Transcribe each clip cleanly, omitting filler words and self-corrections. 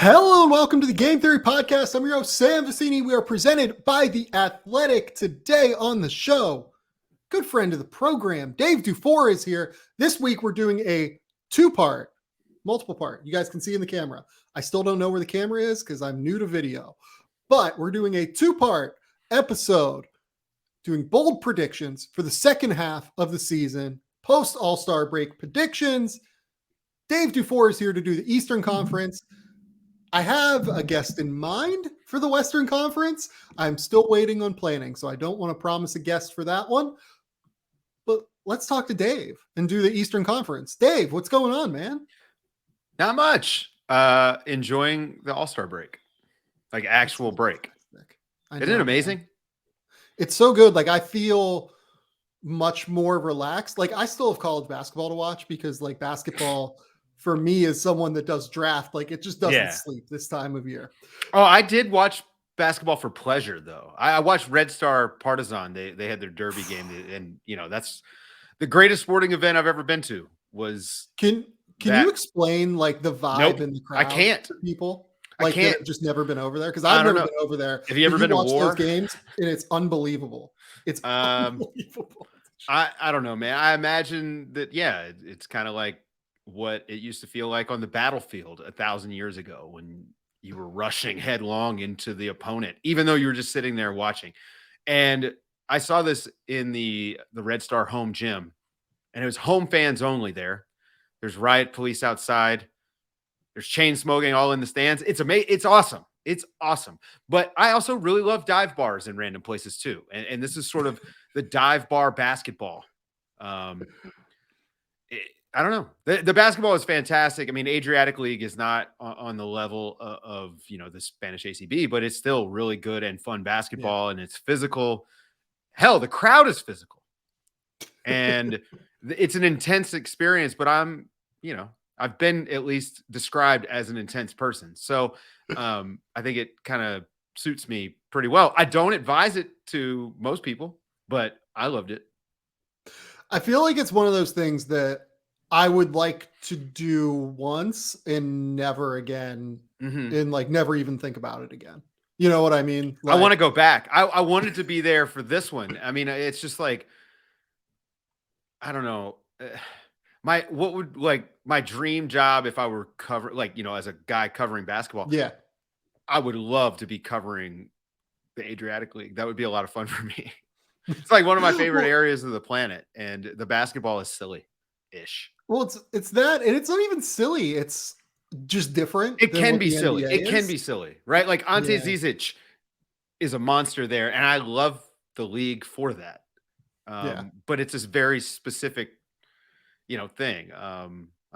Hello and welcome to the Game Theory Podcast. I'm your host, Sam Vecenie. We are presented by The Athletic. Today on the show, good friend of the program, Dave DuFour is here. This week we're doing a multiple part. You guys can see in the camera. I still don't know where the camera is because I'm new to video. But we're doing a two-part episode doing bold predictions for the second half of the season, post All-Star break predictions. Dave DuFour is here to do the Eastern Conference. I have a guest in mind for the Western Conference. I'm still waiting on planning, so I don't want to promise a guest for that one. But let's talk to Dave and do the Eastern Conference. Dave, what's going on, man? Not much. Enjoying the All-Star break, like actual break. Isn't it amazing? Man. It's so good. Like, I feel much more relaxed. Like, I still have college basketball to watch because, like, basketball for me as someone that does draft, like it just doesn't sleep this time of year. Oh, I did watch basketball for pleasure though. I watched Red Star Partizan. They had their derby game, and you know that's the greatest sporting event I've ever been to. Can you explain like the vibe in the crowd? I can't. To people like I can't. That have just never been over there because I've never been over there. Have you ever been to war? Those games, and it's unbelievable. It's unbelievable. I don't know, man. I imagine that. Yeah, it's kind of like what it used to feel like on the battlefield 1,000 years ago when you were rushing headlong into the opponent, even though you were just sitting there watching. And I saw this in the Red Star home gym, and it was home fans only there. There's riot police outside. There's chain smoking all in the stands. It's amazing. It's awesome. It's awesome. But I also really love dive bars in random places too. And this is sort of the dive bar basketball. I don't know. The basketball is fantastic. I mean, Adriatic League is not on the level of the Spanish ACB, but it's still really good and fun basketball, and it's physical. Hell, the crowd is physical, and it's an intense experience. But I've been at least described as an intense person, so I think it kind of suits me pretty well. I don't advise it to most people, but I loved it. I feel like it's one of those things that I would like to do once and never again, and like never even think about it again. You know what I mean? Like, I want to go back. I wanted to be there for this one. I mean, it's just like, I don't know. My dream job if I were as a guy covering basketball. Yeah. I would love to be covering the Adriatic League. That would be a lot of fun for me. It's like one of my favorite areas of the planet, and the basketball is silly-ish. Well, it's that, and it's not even silly. It's just different. It can be silly. It can be silly, right? Like Ante Zizic is a monster there, and I love the league for that. But it's this very specific, thing. I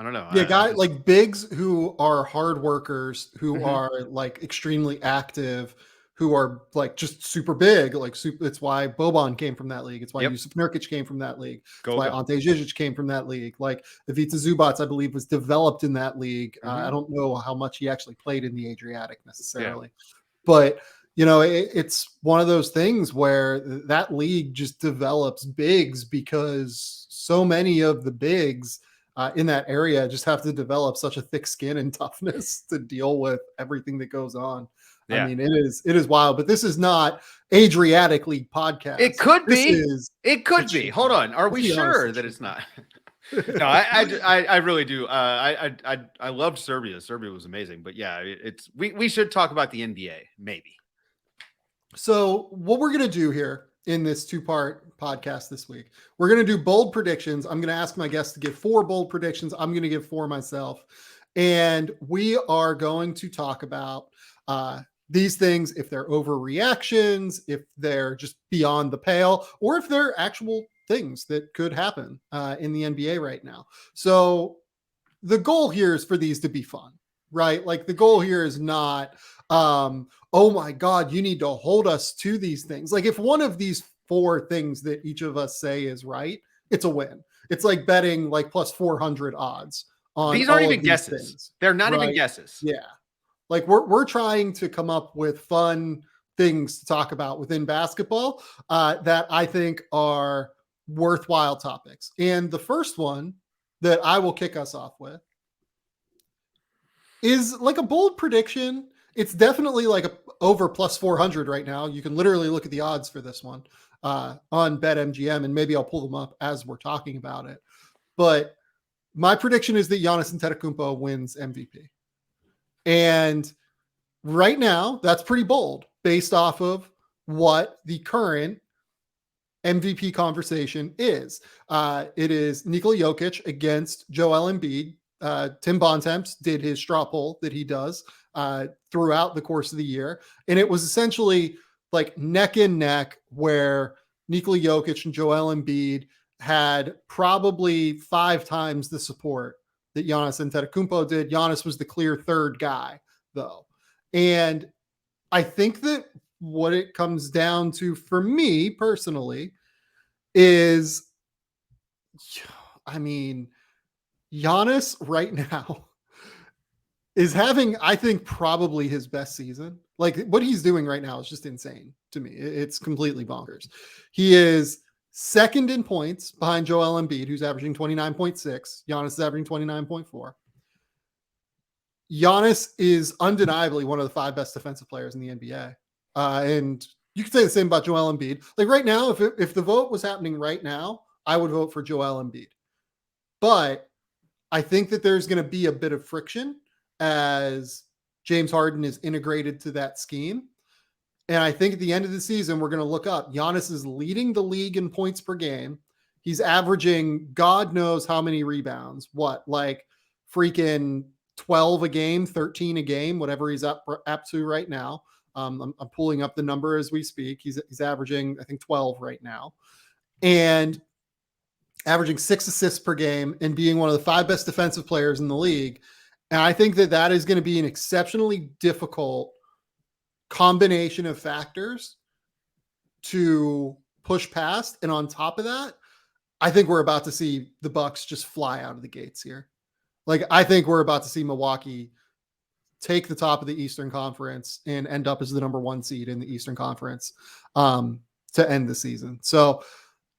don't know. Yeah, like bigs who are hard workers, who are like extremely active, who are like just super big, it's why Boban came from that league. It's why Jusuf Nurkic came from that league. It's why Ante Zizic came from that league. Like Ivica Zubac, I believe, was developed in that league. I don't know how much he actually played in the Adriatic necessarily, but it's one of those things where that league just develops bigs because so many of the bigs in that area just have to develop such a thick skin and toughness to deal with everything that goes on. Yeah. I mean, it is wild, but this is not Adriatic League podcast. It could be. It could be. Hold on. Are we sure that it's not? No, I really do. I loved Serbia. Serbia was amazing, but yeah, we should talk about the NBA maybe. So what we're going to do here in this two-part podcast this week, we're going to do bold predictions. I'm going to ask my guests to give 4 bold predictions. I'm going to give 4 myself, and we are going to talk about these things, if they're overreactions, if they're just beyond the pale, or if they're actual things that could happen in the NBA right now. So the goal here is for these to be fun, right? Like the goal here is not, oh my God, you need to hold us to these things. Like if one of these 4 things that each of us say is right, it's a win. It's like betting like plus 400 odds on these aren't even guesses. Things, they're not even guesses. Yeah. Like we're trying to come up with fun things to talk about within basketball that I think are worthwhile topics. And the first one that I will kick us off with is like a bold prediction. It's definitely like over plus 400 right now. You can literally look at the odds for this one on BetMGM, and maybe I'll pull them up as we're talking about it. But my prediction is that Giannis Antetokounmpo wins MVP. And right now, that's pretty bold based off of what the current MVP conversation is. It is Nikola Jokic against Joel Embiid. Tim Bontemps did his straw poll that he does throughout the course of the year. And it was essentially like neck and neck, where Nikola Jokic and Joel Embiid had probably 5 times the support that Giannis Antetokounmpo did. Giannis was the clear third guy, though. And I think that what it comes down to for me personally is, I mean, Giannis right now is having, I think, probably his best season. Like, what he's doing right now is just insane to me. It's completely bonkers. He is second in points behind Joel Embiid, who's averaging 29.6. Giannis is averaging 29.4. Giannis is undeniably one of the 5 best defensive players in the NBA. And you could say the same about Joel Embiid. Like right now, if the vote was happening right now, I would vote for Joel Embiid. But I think that there's going to be a bit of friction as James Harden is integrated to that scheme. And I think at the end of the season, we're going to look up. Giannis is leading the league in points per game. He's averaging God knows how many rebounds. What, like freaking 12 a game, 13 a game, whatever he's up to right now. I'm pulling up the number as we speak. He's averaging, I think, 12 right now. And averaging 6 assists per game and being one of the 5 best defensive players in the league. And I think that that is going to be an exceptionally difficult combination of factors to push past. And on top of that, I think we're about to see the Bucks just fly out of the gates here. Like, I think we're about to see Milwaukee take the top of the Eastern Conference and end up as the number 1 seed in the Eastern Conference to end the season. So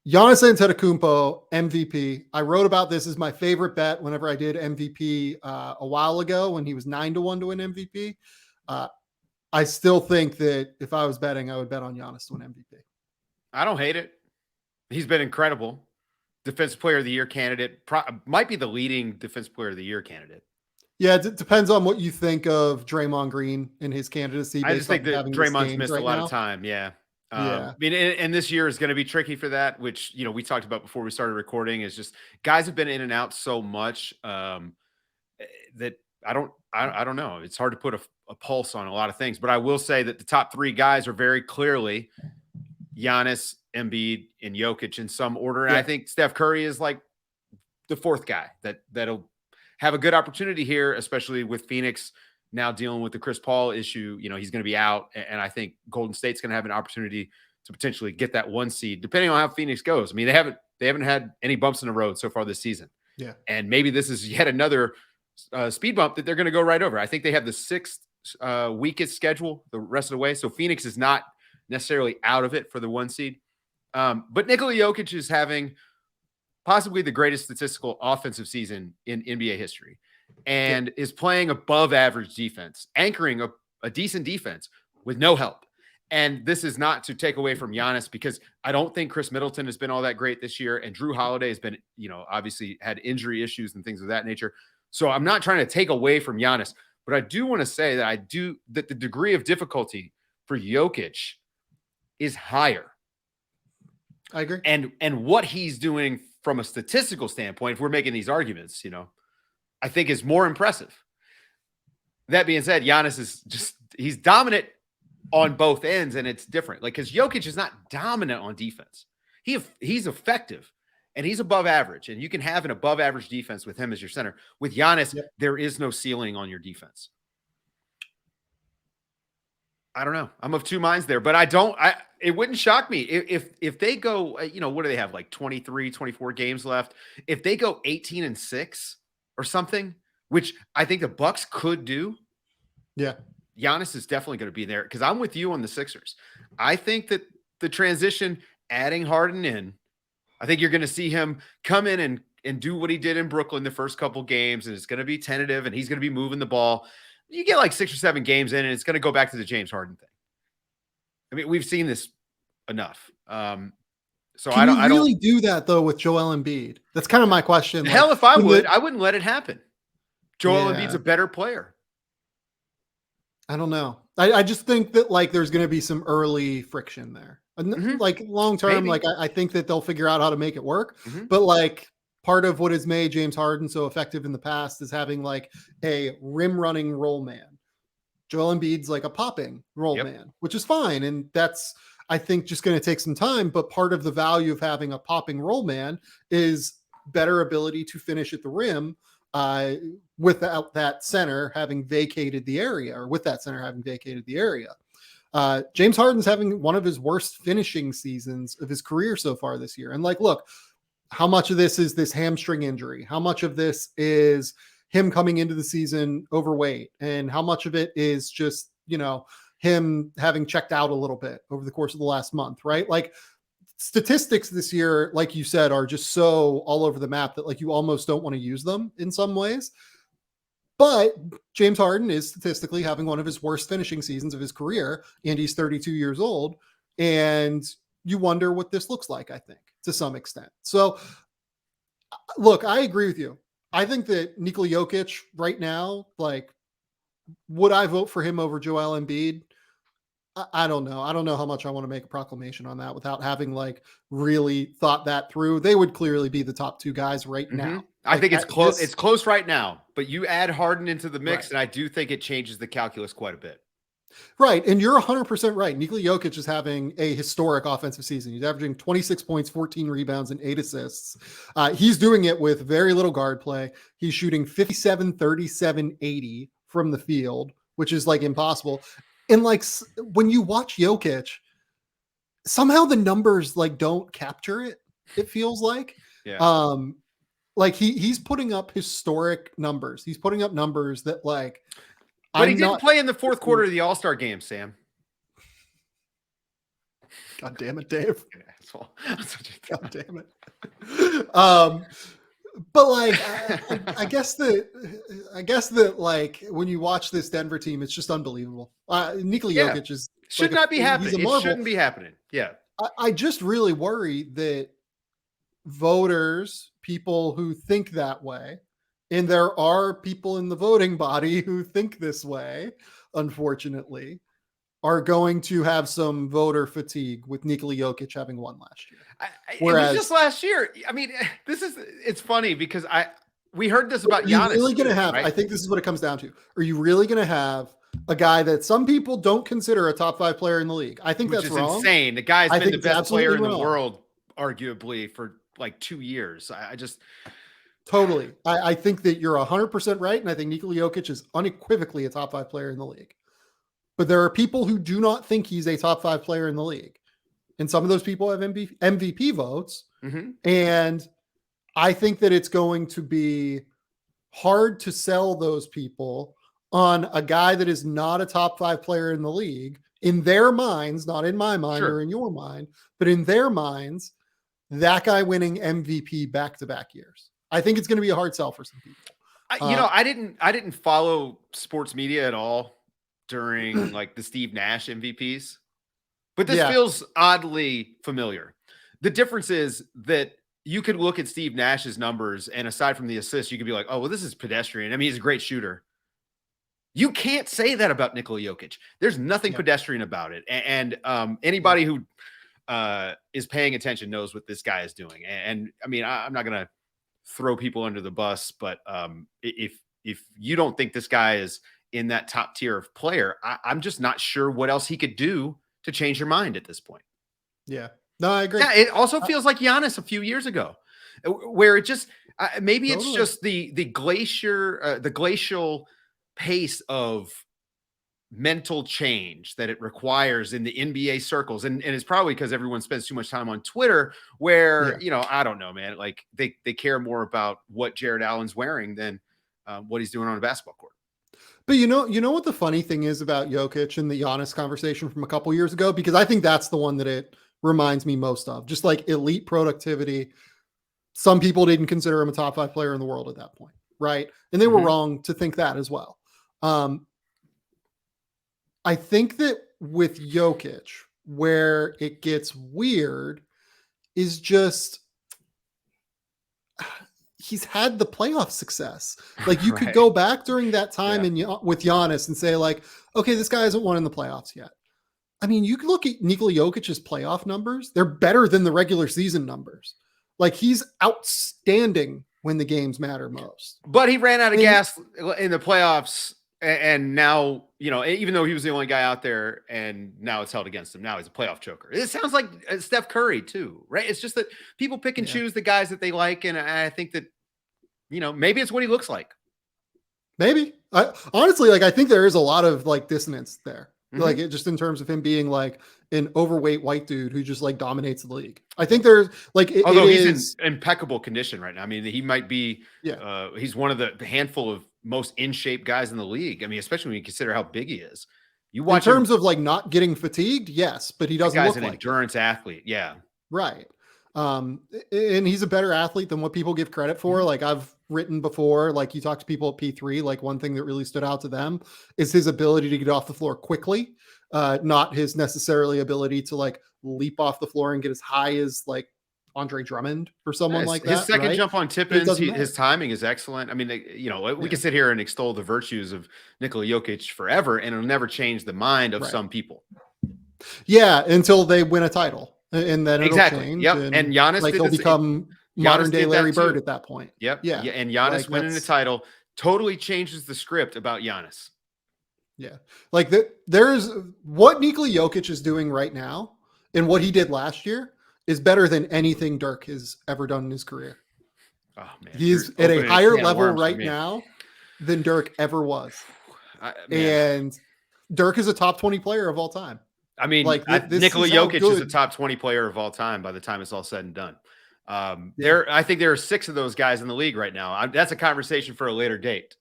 Giannis Antetokounmpo, MVP. I wrote about this as my favorite bet whenever I did MVP a while ago when he was 9-1 to win MVP. I still think that if I was betting, I would bet on Giannis to win MVP. I don't hate it. He's been incredible. Defensive Player of the Year candidate. Might be the leading Defensive Player of the Year candidate. Yeah, it depends on what you think of Draymond Green and his candidacy. I just think that Draymond's missed a lot of time. Yeah. Yeah. I mean, and this year is going to be tricky for that, which, you know, we talked about before we started recording, is just guys have been in and out so much that I don't know. It's hard to put a pulse on a lot of things, but I will say that the top 3 guys are very clearly Giannis, Embiid, and Jokic in some order. And I think Steph Curry is like the 4th guy that'll have a good opportunity here, especially with Phoenix now dealing with the Chris Paul issue. You know, he's going to be out, and I think Golden State's going to have an opportunity to potentially get that 1 seed, depending on how Phoenix goes. I mean, they haven't had any bumps in the road so far this season. Yeah. And maybe this is yet another speed bump that they're going to go right over. I think they have the 6th weakest schedule the rest of the way. So Phoenix is not necessarily out of it for the 1 seed. But Nikola Jokic is having possibly the greatest statistical offensive season in NBA history, and is playing above average defense, anchoring a decent defense with no help. And this is not to take away from Giannis, because I don't think Chris Middleton has been all that great this year. And Drew Holiday has been, you know, obviously had injury issues and things of that nature. So I'm not trying to take away from Giannis, but I do want to say that that the degree of difficulty for Jokic is higher. I agree. And what he's doing from a statistical standpoint, if we're making these arguments, you know, I think is more impressive. That being said, Giannis is he's dominant on both ends, and it's different. Like, because Jokic is not dominant on defense. He's effective, and he's above average, and you can have an above average defense with him as your center. With Giannis, there is no ceiling on your defense. I don't know. I'm of 2 minds there, but it wouldn't shock me if they go, you know, what do they have? Like 23, 24 games left. If they go 18-6 or something, which I think the Bucks could do. Yeah. Giannis is definitely going to be there, because I'm with you on the Sixers. I think that the transition, adding Harden in, I think you're going to see him come in and do what he did in Brooklyn the first couple games, and it's going to be tentative, and he's going to be moving the ball, you get like 6 or 7 games in, and it's going to go back to the James Harden thing. I mean, we've seen this enough. So Can I don't really do that though with Joel Embiid? That's kind of my question. hell, Like, if I would, I wouldn't let it happen. Joel Yeah. Embiid's a better player. I don't know. I just think that like there's going to be some early friction there. Like long term, Maybe. like I think that they'll figure out how to make it work. Mhm. But like part of what has made James Harden so effective in the past is having like a rim running roll man. Joel Embiid's like a popping roll Yep. man, which is fine. And that's, I think, just going to take some time. But part of the value of having a popping roll man is better ability to finish at the rim without that center having vacated the area, or with that center having vacated the area. James Harden's having one of his worst finishing seasons of his career so far this year. And like, look, how much of this is this hamstring injury? How much of this is him coming into the season overweight? And how much of it is just, him having checked out a little bit over the course of the last month, right? Like statistics this year, like you said, are just so all over the map that like you almost don't want to use them in some ways. But James Harden is statistically having one of his worst finishing seasons of his career, and he's 32 years old. And you wonder what this looks like, I think, to some extent. So, look, I agree with you. I think that Nikola Jokic right now, like, would I vote for him over Joel Embiid? I don't know. I don't know how much I want to make a proclamation on that without having like really thought that through. They would clearly be the top 2 guys right now. I think it's close. This, it's close right now, but you add Harden into the mix, right. and I do think it changes the calculus quite a bit. Right. And you're 100% right. Nikola Jokic is having a historic offensive season. He's averaging 26 points, 14 rebounds, and 8 assists. He's doing it with very little guard play. He's shooting 57, 37, 80 from the field, which is like impossible. And like when you watch Jokic, somehow the numbers like don't capture it. It feels like, like he's putting up historic numbers. He's putting up numbers that like, but he didn't play in the fourth quarter of the All-Star game, Sam. God damn it, Dave. God damn it. But like, I guess that like when you watch this Denver team, it's just unbelievable. Nikola Jokic is should not be happening. It shouldn't be happening. Yeah. I just really worry that voters, people who think that way, and there are people in the voting body who think this way, unfortunately, are going to have some voter fatigue with Nikola Jokic having won last year. Whereas, it was just last year. I mean, it's funny because we heard this about Giannis. Are you really going to have, right? I think this is what it comes down to. Are you really going to have a guy that some people don't consider a top 5 player in the league? I think that's wrong. Insane. The guy's been the best player in the world, arguably, for like 2 years. I just... Totally. I think that you're 100% right. And I think Nikola Jokic is unequivocally a top 5 player in the league. But there are people who do not think he's a top 5 player in the league. And some of those people have MVP votes. Mm-hmm. And I think that it's going to be hard to sell those people on a guy that is not a top 5 player in the league, in their minds, not in my mind or in your mind, but in their minds, that guy winning MVP back-to-back years. I think it's going to be a hard sell for some people. I didn't follow sports media at all during like the Steve Nash MVPs, but this feels oddly familiar. The difference is that you could look at Steve Nash's numbers, and aside from the assists, you could be like, oh, well, this is pedestrian. I mean, he's a great shooter. You can't say that about Nikola Jokic. There's nothing pedestrian about it. And anybody who is paying attention knows what this guy is doing. And I mean, I'm not going to throw people under the bus, but if you don't think this guy is in that top tier of player, I'm just not sure what else he could do to change your mind at this point. Yeah, no, I agree. Yeah, it also feels like Giannis a few years ago, where it just maybe it's just the glacial pace of mental change that it requires in the NBA circles. And it's probably because everyone spends too much time on Twitter where, I don't know, man, like they care more about what Jared Allen's wearing than what he's doing on a basketball court. But you know what the funny thing is about Jokic and the Giannis conversation from a couple years ago? Because I think that's the one that it reminds me most of. Just like elite productivity. some people didn't consider him a top 5 player in the world at that point, right? And they were wrong to think that as well. I think that with Jokic, where it gets weird is just he's had the playoff success. Like you could go back during that time with Giannis and say like, okay, this guy hasn't won in the playoffs yet. I mean, you can look at Nikola Jokic's playoff numbers. They're better than the regular season numbers. Like he's outstanding when the games matter most. But he ran out of gas in the playoffs. And now, you know, even though he was the only guy out there and now it's held against him, now he's a playoff choker. It sounds like Steph Curry too, right? It's just that people pick and choose the guys that they like. And I think that, you know, maybe it's what he looks like. Maybe. Honestly, like I think there is a lot of like dissonance there. Like it just in terms of him being like an overweight white dude who just like dominates the league. I think there's like, although he's in impeccable condition right now. I mean, he might be, he's one of the handful of most in shape guys in the league. I mean, especially when you consider how big he is. You watch in terms of like not getting fatigued. Yes. But he doesn't look like an endurance athlete. Yeah. Right. And he's a better athlete than what people give credit for. Like I've written before, like you talk to people at P3, like one thing that really stood out to them is his ability to get off the floor quickly, not his necessarily ability to like leap off the floor and get as high as like Andre Drummond or someone like that. His second jump on tip-ins, his timing is excellent. I mean, you know, we can sit here and extol the virtues of Nikola Jokic forever, and it'll never change the mind of some people. Yeah, until they win a title. And then it'll change. Yep. And Giannis like he'll become modern day Larry Bird at that point. Yep. Yeah. And Giannis like winning the title totally changes the script about Giannis. Yeah. Like there's what Nikola Jokic is doing right now and what he did last year is better than anything Dirk has ever done in his career. Oh man. He's at a higher level right now than Dirk ever was. And Dirk is a top 20 player of all time. I mean, like Nikola Jokic is a top 20 player of all time by the time it's all said and done. I think there are 6 of those guys in the league right now. That's a conversation for a later date.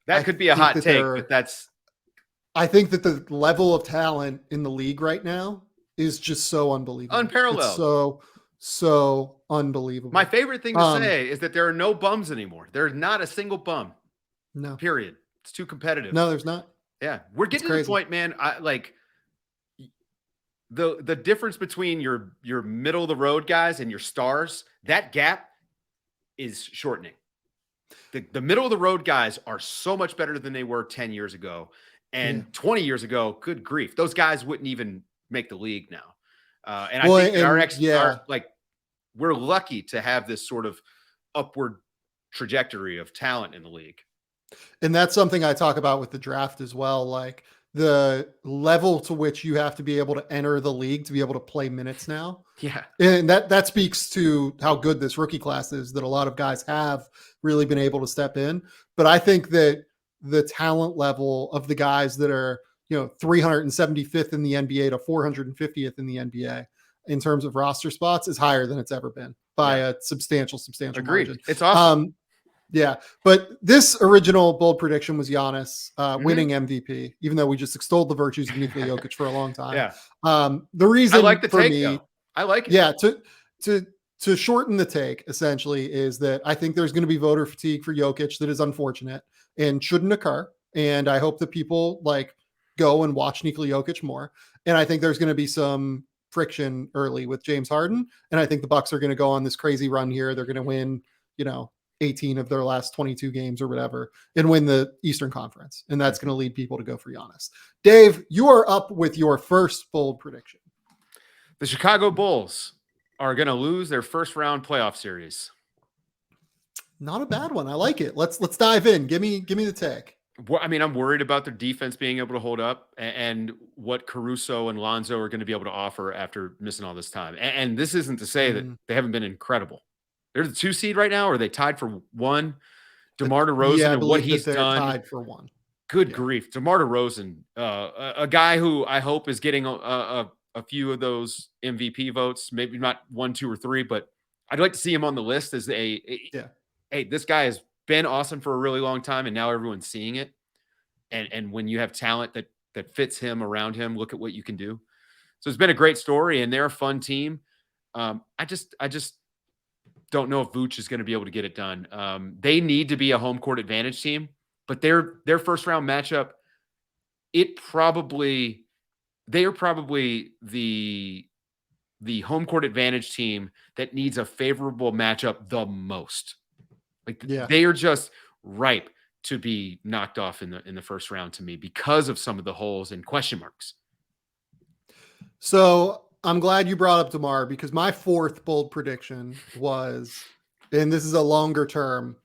That could be a hot take, but that's. I think that the level of talent in the league right now is just so unbelievable. Unparalleled. It's so unbelievable. My favorite thing to say is that there are no bums anymore. There's not a single bum. No. Period. It's too competitive. No, there's not. Yeah. We're getting to the point, man. The difference between your middle of the road guys and your stars, that gap is shortening. The middle of the road guys are so much better than they were 10 years ago. And 20 years ago, good grief, those guys wouldn't even make the league now. And I think we're lucky to have this sort of upward trajectory of talent in the league. And that's something I talk about with the draft as well. Like the level to which you have to be able to enter the league to be able to play minutes now. Yeah. And that speaks to how good this rookie class is, that a lot of guys have really been able to step in. But I think that the talent level of the guys that are, 375th in the NBA to 450th in the NBA in terms of roster spots is higher than it's ever been by a substantial Agreed. margin. It's awesome. Yeah, but this original bold prediction was Giannis winning MVP, even though we just extolled the virtues of Nikola Jokic for a long time. Yeah. The reason I like the for take, me, though. I like it. Yeah, to shorten the take, essentially, is that I think there's going to be voter fatigue for Jokic that is unfortunate and shouldn't occur. And I hope that people go and watch Nikola Jokic more. And I think there's going to be some friction early with James Harden. And I think the Bucks are going to go on this crazy run here. They're going to win, 18 of their last 22 games or whatever, and win the Eastern Conference. And that's going to lead people to go for Giannis. Dave, you are up with your first bold prediction. The Chicago Bulls are going to lose their first round playoff series. Not a bad one. I like it. Let's dive in. Give me the take. I mean, I'm worried about their defense being able to hold up and what Caruso and Lonzo are going to be able to offer after missing all this time. And this isn't to say that they haven't been incredible. They're the 2 seed right now, or are they tied for 1? DeMar DeRozan and what he's done. Tied for 1. Good grief. DeMar DeRozan, a guy who I hope is getting a few of those MVP votes, maybe not 1, 2, or 3, but I'd like to see him on the list as hey, this guy has been awesome for a really long time, and now everyone's seeing it. And when you have talent that fits him around him, look at what you can do. So it's been a great story, and they're a fun team. don't know if Vooch is going to be able to get it done. They need to be a home court advantage team, but their first round matchup, they are probably the home court advantage team that needs a favorable matchup the most. Like they are just ripe to be knocked off in the first round to me because of some of the holes and question marks. So I'm glad you brought up DeMar, because my fourth bold prediction was, and this is a longer term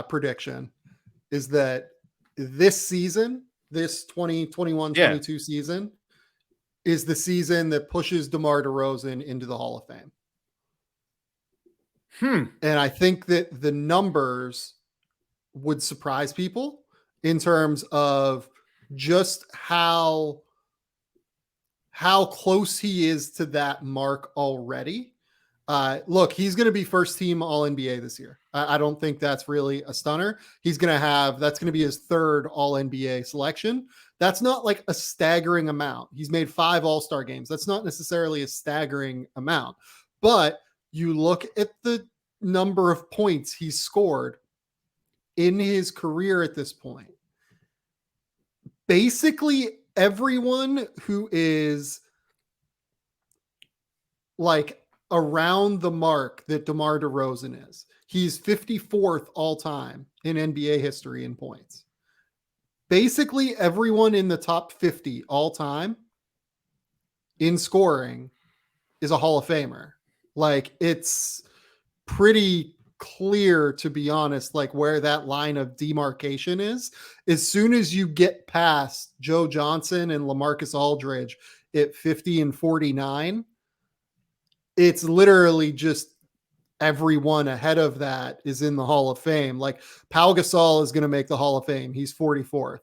prediction, is that this season, this 2021-22 season, is the season that pushes DeMar DeRozan into the Hall of Fame. And I think that the numbers would surprise people in terms of just how close he is to that mark already. Look, he's going to be first team All NBA this year. I don't think that's really a stunner. That's going to be his third All NBA selection. That's not like a staggering amount. He's made 5 All-Star games. That's not necessarily a staggering amount, but you look at the number of points he's scored in his career at this point. Basically, everyone who is like around the mark that DeMar DeRozan is, he's 54th all time in NBA history in points. Basically, everyone in the top 50 all time in scoring is a Hall of Famer. Like, it's pretty clear, to be honest, like where that line of demarcation is. As soon as you get past Joe Johnson and LaMarcus Aldridge at 50 and 49, it's literally just everyone ahead of that is in the Hall of Fame. Like, Pau Gasol is going to make the Hall of Fame. He's 44th.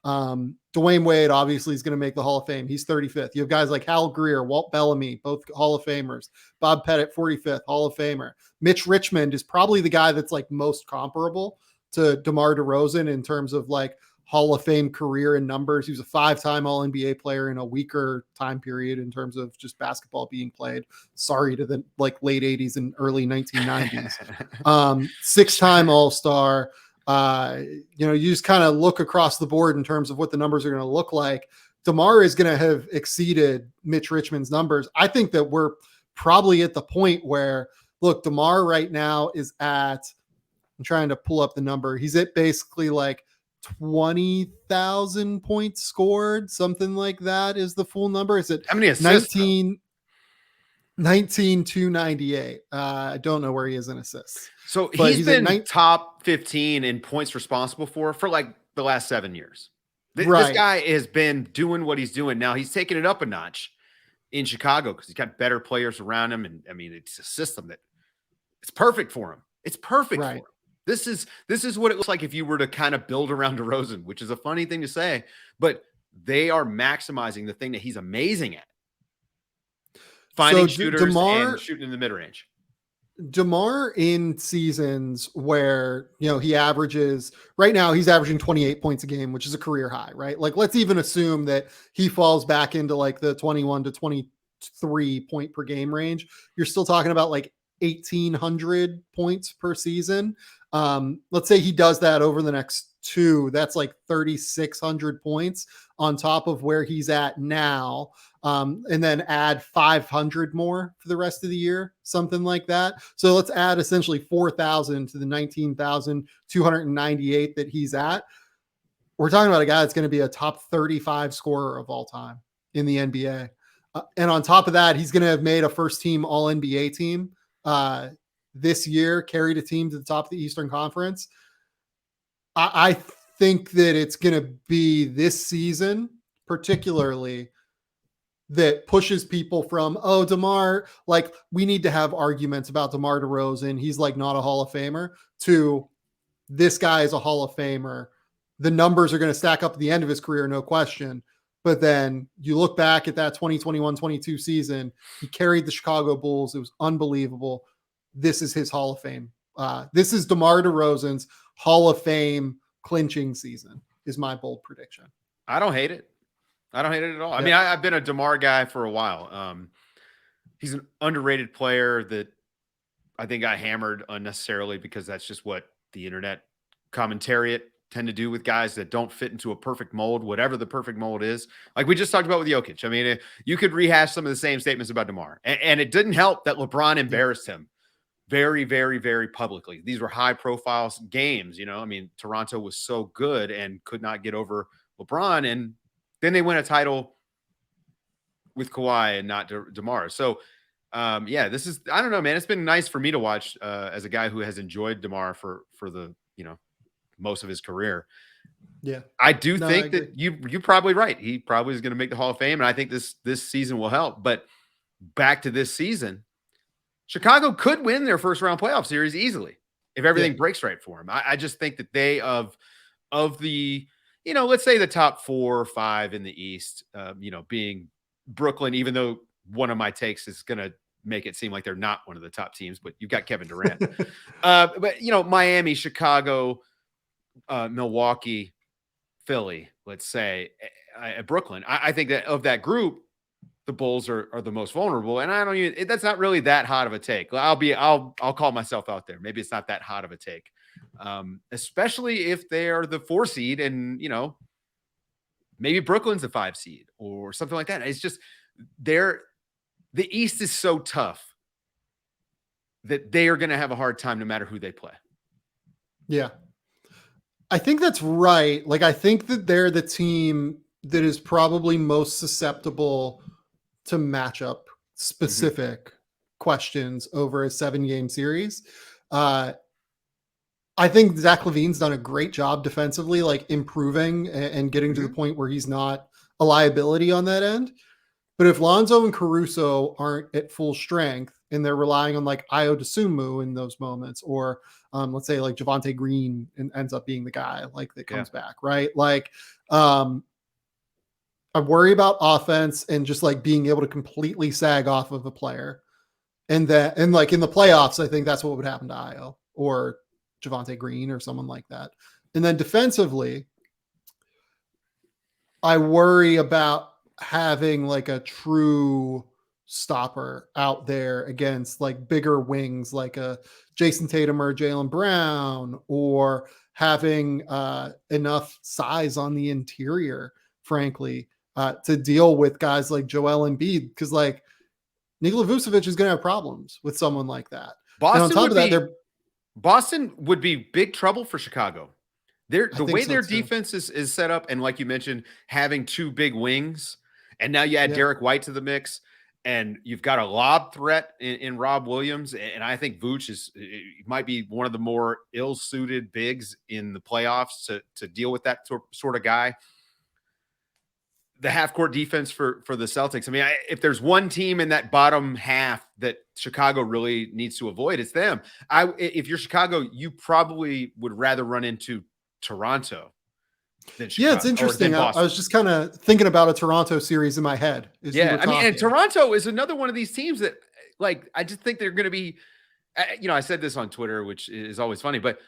Dwayne Wade obviously is going to make the Hall of Fame. He's 35th. You have guys like Hal Greer, Walt Bellamy, both Hall of Famers. Bob Pettit, 45th, Hall of Famer. Mitch Richmond is probably the guy that's like most comparable to DeMar DeRozan in terms of like Hall of Fame career and numbers. He was a 5-time All NBA player in a weaker time period in terms of just basketball being played. Sorry to the like late 80s and early 1990s. 6-time All-Star. You just kind of look across the board in terms of what the numbers are going to look like. DeMar is going to have exceeded Mitch Richmond's numbers. I think that we're probably at the point where, look, DeMar right now is at, I'm trying to pull up the number. He's at basically like 20,000 points scored, something like that is the full number. Is it how many assists? 19,298. I don't know where he is in assists. So he's been top 15 in points responsible for like the last 7 years. This guy has been doing what he's doing. Now he's taking it up a notch in Chicago because he's got better players around him. And I mean, it's a system that it's perfect for him. It's perfect for him. This is what it looks like if you were to kind of build around DeRozan, which is a funny thing to say, but they are maximizing the thing that he's amazing at. Finding shooters and shooting in the mid-range. DeMar in seasons where, he averages, right now he's averaging 28 points a game, which is a career high, right? Like, let's even assume that he falls back into like the 21 to 23 point per game range. You're still talking about like 1,800 points per season. Let's say he does that over the next 2, that's like 3,600 points on top of where he's at now. And then add 500 more for the rest of the year, something like that. So let's add essentially 4,000 to the 19,298 that he's at. We're talking about a guy that's going to be a top 35 scorer of all time in the NBA. And on top of that, he's going to have made a first team All NBA team this year, carried a team to the top of the Eastern Conference. I think that it's going to be this season, particularly, that pushes people from, DeMar, like, we need to have arguments about DeMar DeRozan, he's like not a Hall of Famer, to this guy is a Hall of Famer. The numbers are going to stack up at the end of his career, no question. But then you look back at that 2021-22 season, he carried the Chicago Bulls. It was unbelievable. This is his Hall of Fame. This is DeMar DeRozan's Hall of Fame clinching season, is my bold prediction. I don't hate it. I don't hate it at all. I mean, I've been a DeMar guy for a while. He's an underrated player that I think got hammered unnecessarily because that's just what the internet commentariat tend to do with guys that don't fit into a perfect mold, whatever the perfect mold is. Like we just talked about with Jokic. I mean, you could rehash some of the same statements about DeMar, and it didn't help that LeBron embarrassed him very, very, very publicly. These were high profile games. I mean, Toronto was so good and could not get over LeBron. And then they win a title with Kawhi and not DeMar. So, this is, I don't know, man. It's been nice for me to watch as a guy who has enjoyed DeMar for the, most of his career. Yeah. I do think that you're probably right. He probably is going to make the Hall of Fame. And I think this season will help. But back to this season, Chicago could win their first round playoff series easily if everything breaks right for them. I just think that they of the, let's say the top 4 or 5 in the East, being Brooklyn, even though one of my takes is going to make it seem like they're not one of the top teams, but you've got Kevin Durant. But Miami, Chicago, Milwaukee, Philly, let's say, Brooklyn. I think that of that group, the Bulls are the most vulnerable. And that's not really that hot of a take. I'll call myself out there. Maybe it's not that hot of a take. Especially if they are the 4 seed and, maybe Brooklyn's the 5 seed or something like that. It's just the East is so tough that they are going to have a hard time no matter who they play. Yeah. I think that's right. Like, I think that they're the team that is probably most susceptible to matchup specific questions over a 7-game series. I think Zach LaVine's done a great job defensively, like improving and getting to the point where he's not a liability on that end. But if Lonzo and Caruso aren't at full strength and they're relying on like Ayo Dosunmu in those moments, or let's say like Javonte Green ends up being the guy like that comes back, right? Like I worry about offense and just like being able to completely sag off of a player. And like in the playoffs, I think that's what would happen to Ayo or Javonte Green or someone like that. And then defensively, I worry about having like a true stopper out there against like bigger wings, like a Jason Tatum or Jaylen Brown, or having enough size on the interior, frankly, to deal with guys like Joel Embiid, because like Nikola Vucevic is going to have problems with someone like that. Boston would be big trouble for Chicago. The way their too. defense is set up, and like you mentioned, having 2 big wings, and now you add Derek White to the mix, and you've got a lob threat in Rob Williams, and I think Vooch might be one of the more ill-suited bigs in the playoffs to deal with that sort of guy. The half-court defense for the Celtics. I mean, if there's one team in that bottom half that Chicago really needs to avoid, it's them. If you're Chicago, you probably would rather run into Toronto than Chicago. Yeah, it's interesting. I was just kind of thinking about a Toronto series in my head. And Toronto is another one of these teams that, like, I just think they're going to be, I said this on Twitter, which is always funny, but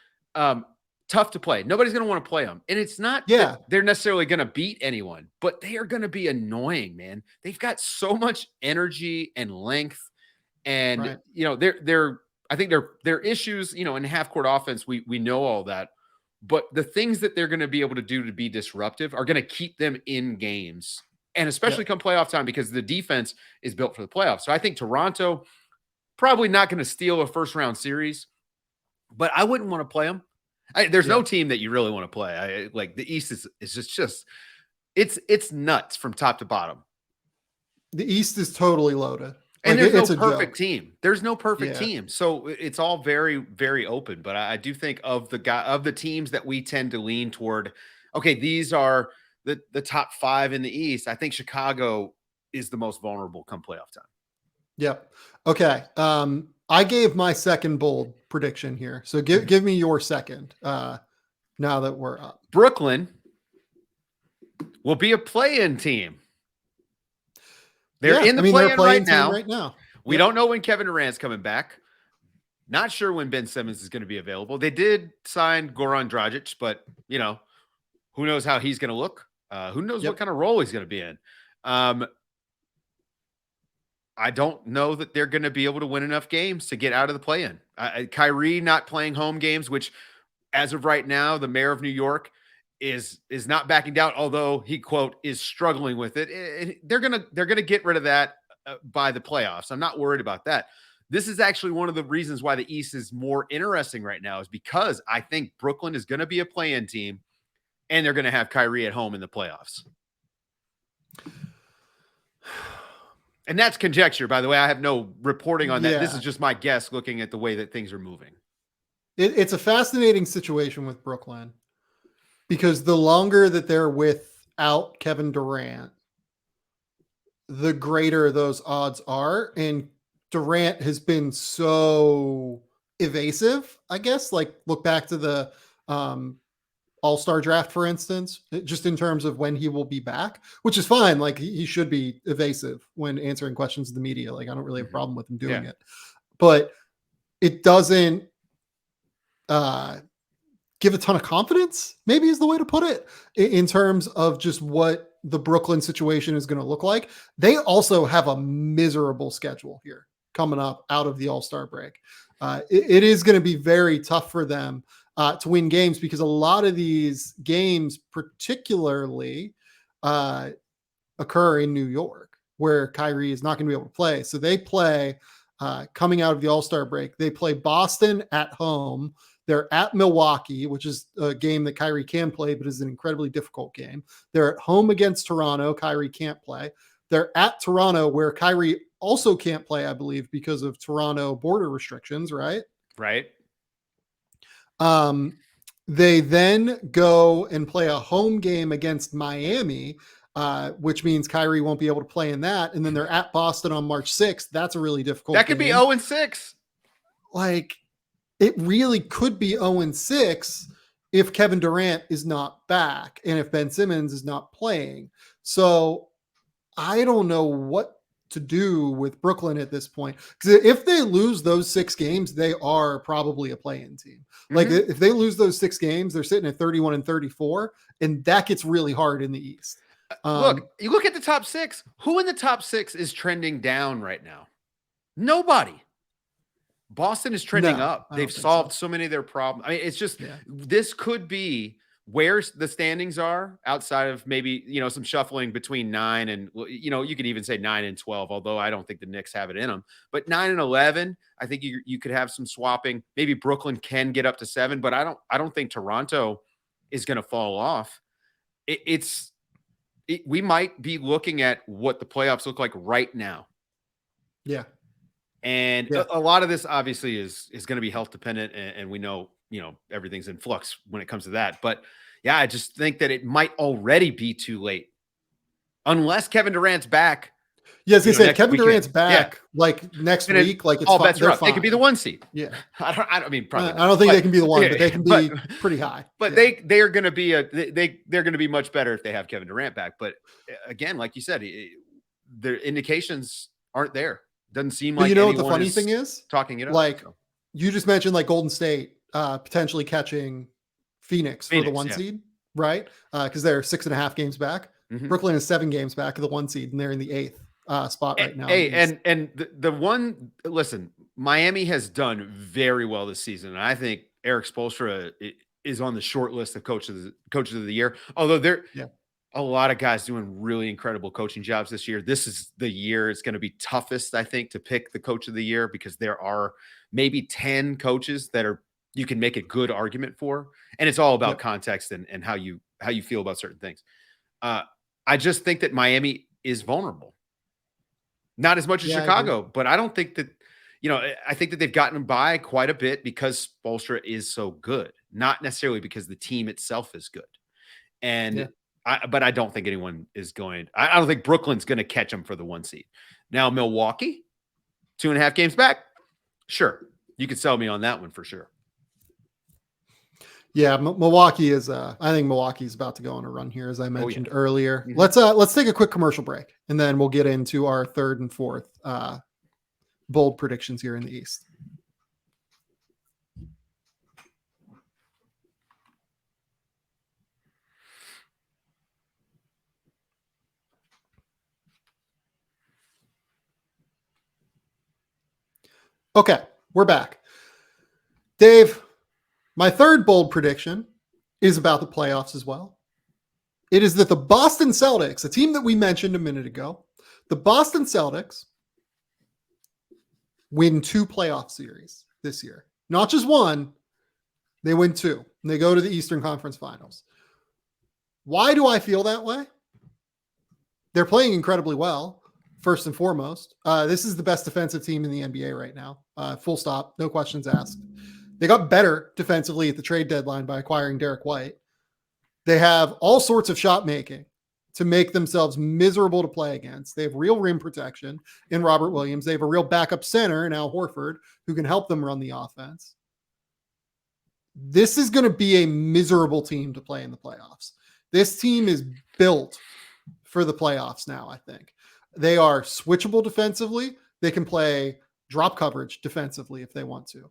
tough to play. Nobody's going to want to play them. And it's not that they're necessarily going to beat anyone, but they are going to be annoying, man. They've got so much energy and length. And, I think their issues, in half-court offense, we know all that. But the things that they're going to be able to do to be disruptive are going to keep them in games, and especially come playoff time, because the defense is built for the playoffs. So I think Toronto probably not going to steal a first-round series, but I wouldn't want to play them. There's no team that you really want to play. Like the East is just it's nuts from top to bottom. The East is totally loaded. And there's no perfect team. There's no perfect team. So it's all very, very open. But I do think of the teams that we tend to lean toward, okay, these are the top 5 in the East. I think Chicago is the most vulnerable come playoff time. Yep. Okay. I gave my second bold prediction here. So give me your second now that we're up. Brooklyn will be a play-in team. They're in the play-in right now. We don't know when Kevin Durant's coming back. Not sure when Ben Simmons is going to be available. They did sign Goran Dragic, but who knows how he's going to look? Who knows what kind of role he's going to be in? I don't know that they're going to be able to win enough games to get out of the play-in. Kyrie not playing home games, which as of right now, the mayor of New York is not backing down, although he quote is struggling with it. They're gonna get rid of that by the playoffs. I'm not worried about that. This is actually one of the reasons why the East is more interesting right now, is because I think Brooklyn is going to be a play-in team, and they're going to have Kyrie at home in the playoffs. And that's conjecture, by the way. I have no reporting on that. Yeah. This is just my guess looking at the way that things are moving. It's a fascinating situation with Brooklyn because the longer that they're without Kevin Durant, the greater those odds are. And Durant has been so evasive, I guess. Like, look back to the All-Star draft, for instance, just in terms of when he will be back, which is fine. Like, he should be evasive when answering questions of the media. Like, I don't really have a problem with him doing it, but it doesn't give a ton of confidence, maybe is the way to put it, in terms of just what the Brooklyn situation is going to look like. They also have a miserable schedule here coming up out of the All-Star break. It is going to be very tough for them to win games, because a lot of these games particularly occur in New York, where Kyrie is not going to be able to play. So they play coming out of the All-Star break. They play Boston at home. They're at Milwaukee, which is a game that Kyrie can play, but is an incredibly difficult game. They're at home against Toronto. Kyrie can't play. They're at Toronto, where Kyrie also can't play, I believe, because of Toronto border restrictions, right? Right. They then go and play a home game against Miami, which means Kyrie won't be able to play in that. And then they're at Boston on March 6th. That's a really difficult That could game. be 0-6. Like, it really could be 0-6 if Kevin Durant is not back and if Ben Simmons is not playing. So I don't know what to do with Brooklyn at this point, because if they lose those 6 games, they are probably a play-in team. Like, if they lose those 6 games, they're sitting at 31-34, and that gets really hard in the East. Look, you look at the top 6. Who in the top 6 is trending down right now? Nobody. Boston is trending up. They've solved so many of their problems. I mean, it's just, this could be where the standings are, outside of maybe, some shuffling between 9 and, you could even say 9 and 12, although I don't think the Knicks have it in them. But 9 and 11, I think you could have some swapping. Maybe Brooklyn can get up to 7, but I don't think Toronto is going to fall off. We might be looking at what the playoffs look like right now. Yeah. And a lot of this obviously is going to be health dependent, and we know, everything's in flux when it comes to that. But yeah, I just think that it might already be too late, unless Kevin Durant's back. Yes, he said Kevin Durant's back like next week. Like, it's all bets are up. They could be the 1 seed. Yeah, I don't mean probably. I don't think they can be the 1, but they can be pretty high. But they are going to be they're going to be much better if they have Kevin Durant back. But again, like you said, the indications aren't there. Doesn't seem like, what the funny thing is, talking it up. Like, you just mentioned, like, Golden State potentially catching Phoenix for the 1 seed, right? Because they're 6.5 games back. Brooklyn is 7 games back of the 1 seed, and they're in the 8th spot right now. Hey, and the one, listen, Miami has done very well this season, and I think Eric Spoelstra is on the short list of coaches of the year. Although they're a lot of guys doing really incredible coaching jobs this year. This is the year it's going to be toughest, I think, to pick the coach of the year, because there are maybe 10 coaches that you can make a good argument for. And it's all about context and how you feel about certain things. I just think that Miami is vulnerable. Not as much as Chicago, but I don't think that, I think that they've gotten by quite a bit because Spoelstra is so good, not necessarily because the team itself is good. And but I don't think anyone is going. I don't think Brooklyn's going to catch them for the 1 seed. Now, Milwaukee, 2.5 games back. Sure, you could sell me on that one for sure. Yeah, Milwaukee is. I think Milwaukee's about to go on a run here, as I mentioned earlier. Let's take a quick commercial break, and then we'll get into our 3rd and 4th bold predictions here in the East. Okay, we're back. Dave, my third bold prediction is about the playoffs as well. It is that the Boston Celtics, a team that we mentioned a minute ago, the Boston Celtics win 2 playoff series this year. Not just one, they win 2. And they go to the Eastern Conference Finals. Why do I feel that way? They're playing incredibly well, first and foremost. This is the best defensive team in the NBA right now. Full stop, no questions asked. They got better defensively at the trade deadline by acquiring Derek White. They have all sorts of shot making to make themselves miserable to play against. They have real rim protection in Robert Williams. They have a real backup center in Al Horford who can help them run the offense. This is going to be a miserable team to play in the playoffs. This team is built for the playoffs now, I think. They are switchable defensively. They can play drop coverage defensively if they want to.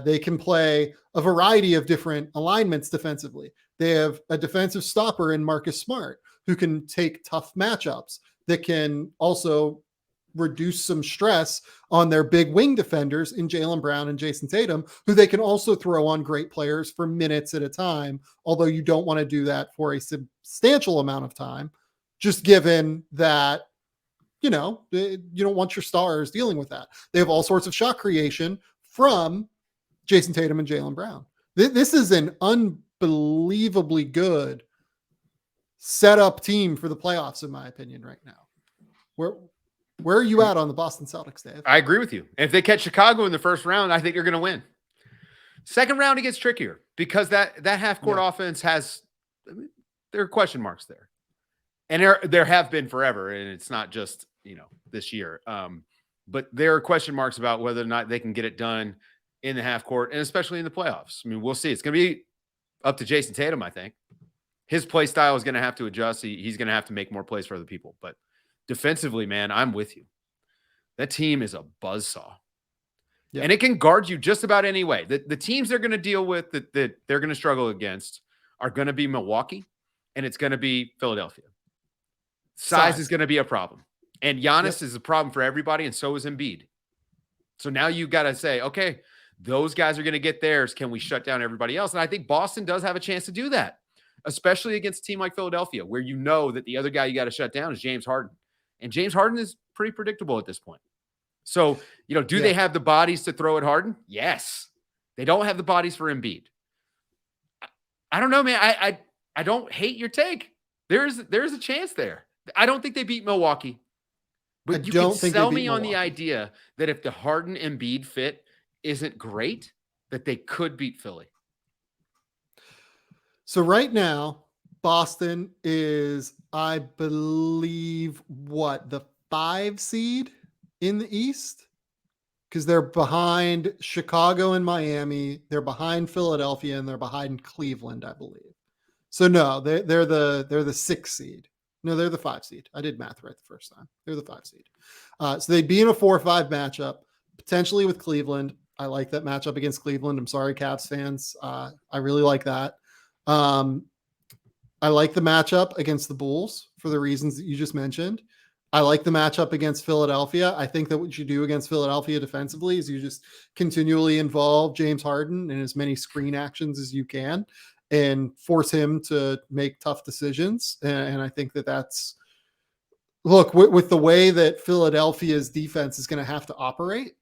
They can play a variety of different alignments defensively. They have a defensive stopper in Marcus Smart who can take tough matchups that can also reduce some stress on their big wing defenders in Jaylen Brown and Jason Tatum, who they can also throw on great players for minutes at a time, although you don't want to do that for a substantial amount of time, just given that, you don't want your stars dealing with that. They have all sorts of shot creation from Jason Tatum and Jaylen Brown. This is an unbelievably good setup team for the playoffs, in my opinion, right now. Where are you at on the Boston Celtics, Dave? I agree with you. If they catch Chicago in the first round, I think you're going to win. Second round, it gets trickier because that half-court offense there are question marks there. And there have been forever, and it's not just, this year. But there are question marks about whether or not they can get it done in the half court, and especially in the playoffs. I mean, we'll see. It's going to be up to Jason Tatum, I think. His play style is going to have to adjust. He's going to have to make more plays for other people. But defensively, man, I'm with you. That team is a buzzsaw. Yeah. And it can guard you just about any way. The teams they're going to deal with that they're going to struggle against are going to be Milwaukee, and it's going to be Philadelphia. Size is going to be a problem. And Giannis is a problem for everybody, and so is Embiid. So now you've got to say, okay, those guys are going to get theirs. Can we shut down everybody else? And I think Boston does have a chance to do that, especially against a team like Philadelphia, where you know that the other guy you got to shut down is James Harden. And James Harden is pretty predictable at this point. So, do they have the bodies to throw at Harden? Yes. They don't have the bodies for Embiid. I don't know, man. I don't hate your take. There's a chance there. I don't think they beat Milwaukee. But you can sell me on the idea that if the Harden Embiid fit isn't great, that they could beat Philly. So right now, Boston is, I believe, the 5 seed in the East? Because they're behind Chicago and Miami, they're behind Philadelphia, and they're behind Cleveland, I believe. So no, they're the 6 seed. No, they're the 5 seed. I did math right the first time. They're the 5 seed. So they'd be in a 4-5 matchup, potentially with Cleveland. I like that matchup against Cleveland. I'm sorry, Cavs fans. I really like that. I like the matchup against the Bulls for the reasons that you just mentioned. I like the matchup against Philadelphia. I think that what you do against Philadelphia defensively is you just continually involve James Harden in as many screen actions as you can and force him to make tough decisions. And I think that's, look, with the way that Philadelphia's defense is going to have to operate,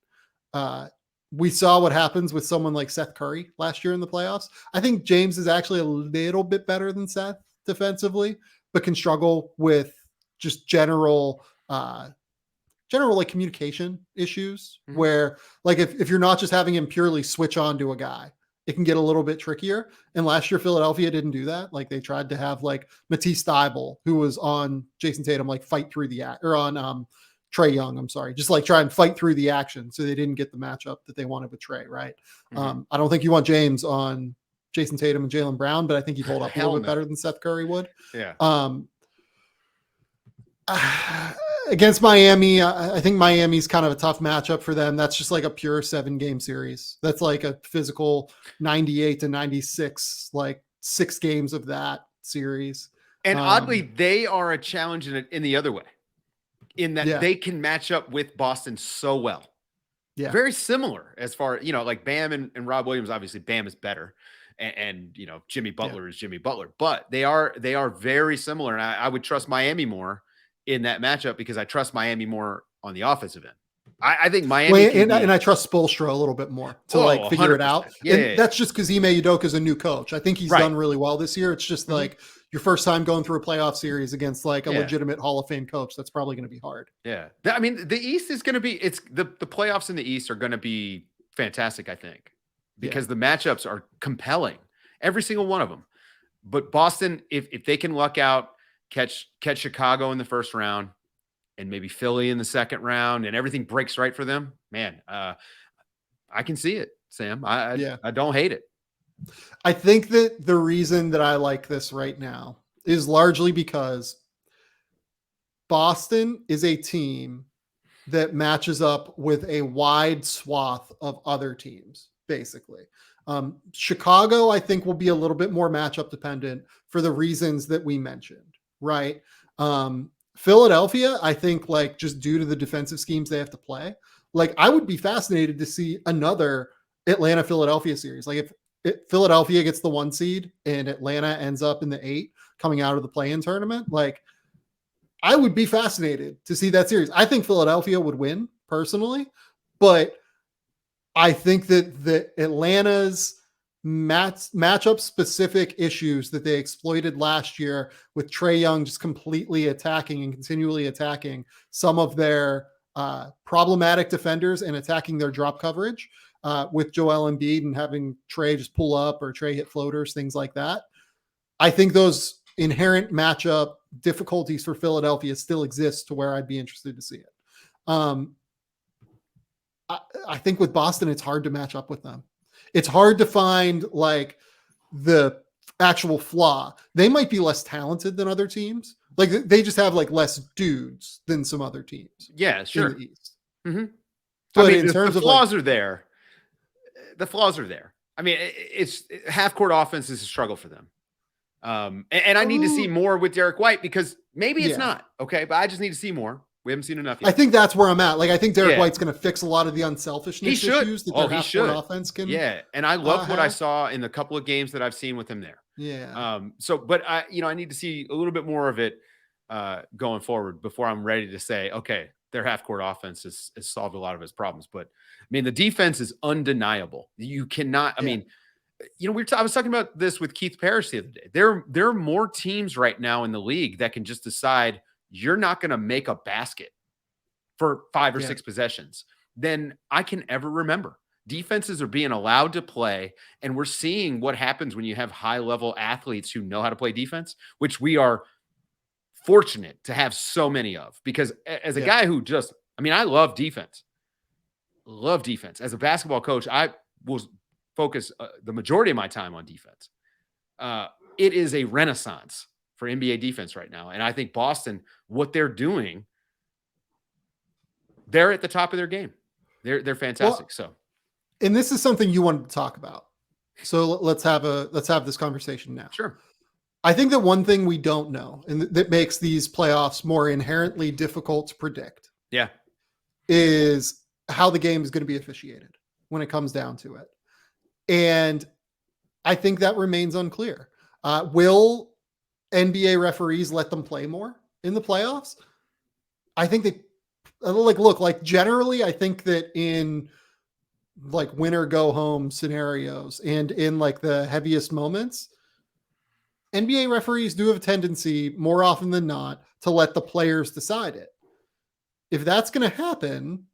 we saw what happens with someone like Seth Curry last year in the playoffs. I think James is actually a little bit better than Seth defensively, but can struggle with just general like communication issues where like if you're not just having him purely switch on to a guy, it can get a little bit trickier. And last year, Philadelphia didn't do that. Like they tried to have like Matisse Thybulle, who was on Jason Tatum, like fight through the act, or on Trae Young, I'm sorry, just like try and fight through the action. So they didn't get the matchup that they wanted with Trae, right? I don't think you want James on Jason Tatum and Jaylen Brown, but I think he'd hold up a little bit better than Seth Curry would. Yeah. Against Miami, I think Miami's kind of a tough matchup for them. That's just like a pure 7-game series. That's like a physical 98-96, like 6 games of that series. And oddly, they are a challenge in the other way, in that they can match up with Boston so well. Yeah. very similar as far, like Bam and Rob Williams. Obviously, Bam is better, and Jimmy Butler is Jimmy Butler, but they are very similar. And I would trust Miami more in that matchup because I trust Miami more on the offensive end. I think Miami and I trust Spoelstra a little bit more to figure it out. Yeah, that's just because Ime Udoka is a new coach. I think he's done really well this year. It's just like your first time going through a playoff series against like a legitimate Hall of Fame coach. That's probably going to be hard. Yeah. I mean, the East is going to be, the playoffs in the East are going to be fantastic, I think, because the matchups are compelling, every single one of them. But Boston, if they can luck out, catch Chicago in the first round, and maybe Philly in the second round, and everything breaks right for them, man, I can see it, Sam. I don't hate it. I think that the reason that I like this right now is largely because Boston is a team that matches up with a wide swath of other teams, basically. Chicago, I think, will be a little bit more matchup dependent for the reasons that we mentioned, right? Philadelphia, I think, like, just due to the defensive schemes they have to play, like, I would be fascinated to see another Atlanta-Philadelphia series. Like, if Philadelphia gets the 1 seed and Atlanta ends up in the 8 coming out of the play-in tournament, like, I would be fascinated to see that series. I think Philadelphia would win personally, but I think that the Atlanta's matchup specific issues that they exploited last year with Trae Young just completely attacking and continually attacking some of their problematic defenders and attacking their drop coverage with Joel Embiid and having Trae just pull up or Trae hit floaters, things like that. I think those inherent matchup difficulties for Philadelphia still exist to where I'd be interested to see it. I think with Boston, it's hard to match up with them. It's hard to find like the actual flaw. They might be less talented than other teams. Like they just have like less dudes than some other teams. Yeah, sure. In the East. Mm-hmm. But in terms the of flaws are there. The flaws are there. I mean, it's half court offense is a struggle for them. And I need to see more with Derek White because maybe it's not okay, but I just need to see more. We haven't seen enough yet. I think that's where I'm at. Like, I think Derek White's going to fix a lot of the unselfishness issues that their half-court offense can. Yeah, and I love what I saw in the couple of games that I've seen with him there. Yeah. But I need to see a little bit more of it going forward before I'm ready to say, okay, their half-court offense has solved a lot of his problems. But I mean, the defense is undeniable. You cannot. I mean, I was talking about this with Keith Parrish the other day. There are more teams right now in the league that can just decide you're not going to make a basket for 5 or 6 possessions than I can ever remember. Defenses are being allowed to play, and we're seeing what happens when you have high-level athletes who know how to play defense, which we are fortunate to have so many of. Because as a guy who I love defense. Love defense. As a basketball coach, I will focus the majority of my time on defense. It is a renaissance for NBA defense right now. And I think Boston, what they're doing, they're at the top of their game. They're fantastic. And this is something you wanted to talk about. So let's have this conversation now. Sure. I think that one thing we don't know and that makes these playoffs more inherently difficult to predict. Yeah. Is how the game is going to be officiated when it comes down to it. And I think that remains unclear. Will NBA referees let them play more in the playoffs? I think they generally, I think that in like win or go home scenarios and in like the heaviest moments, NBA referees do have a tendency more often than not to let the players decide it. If that's going to happen,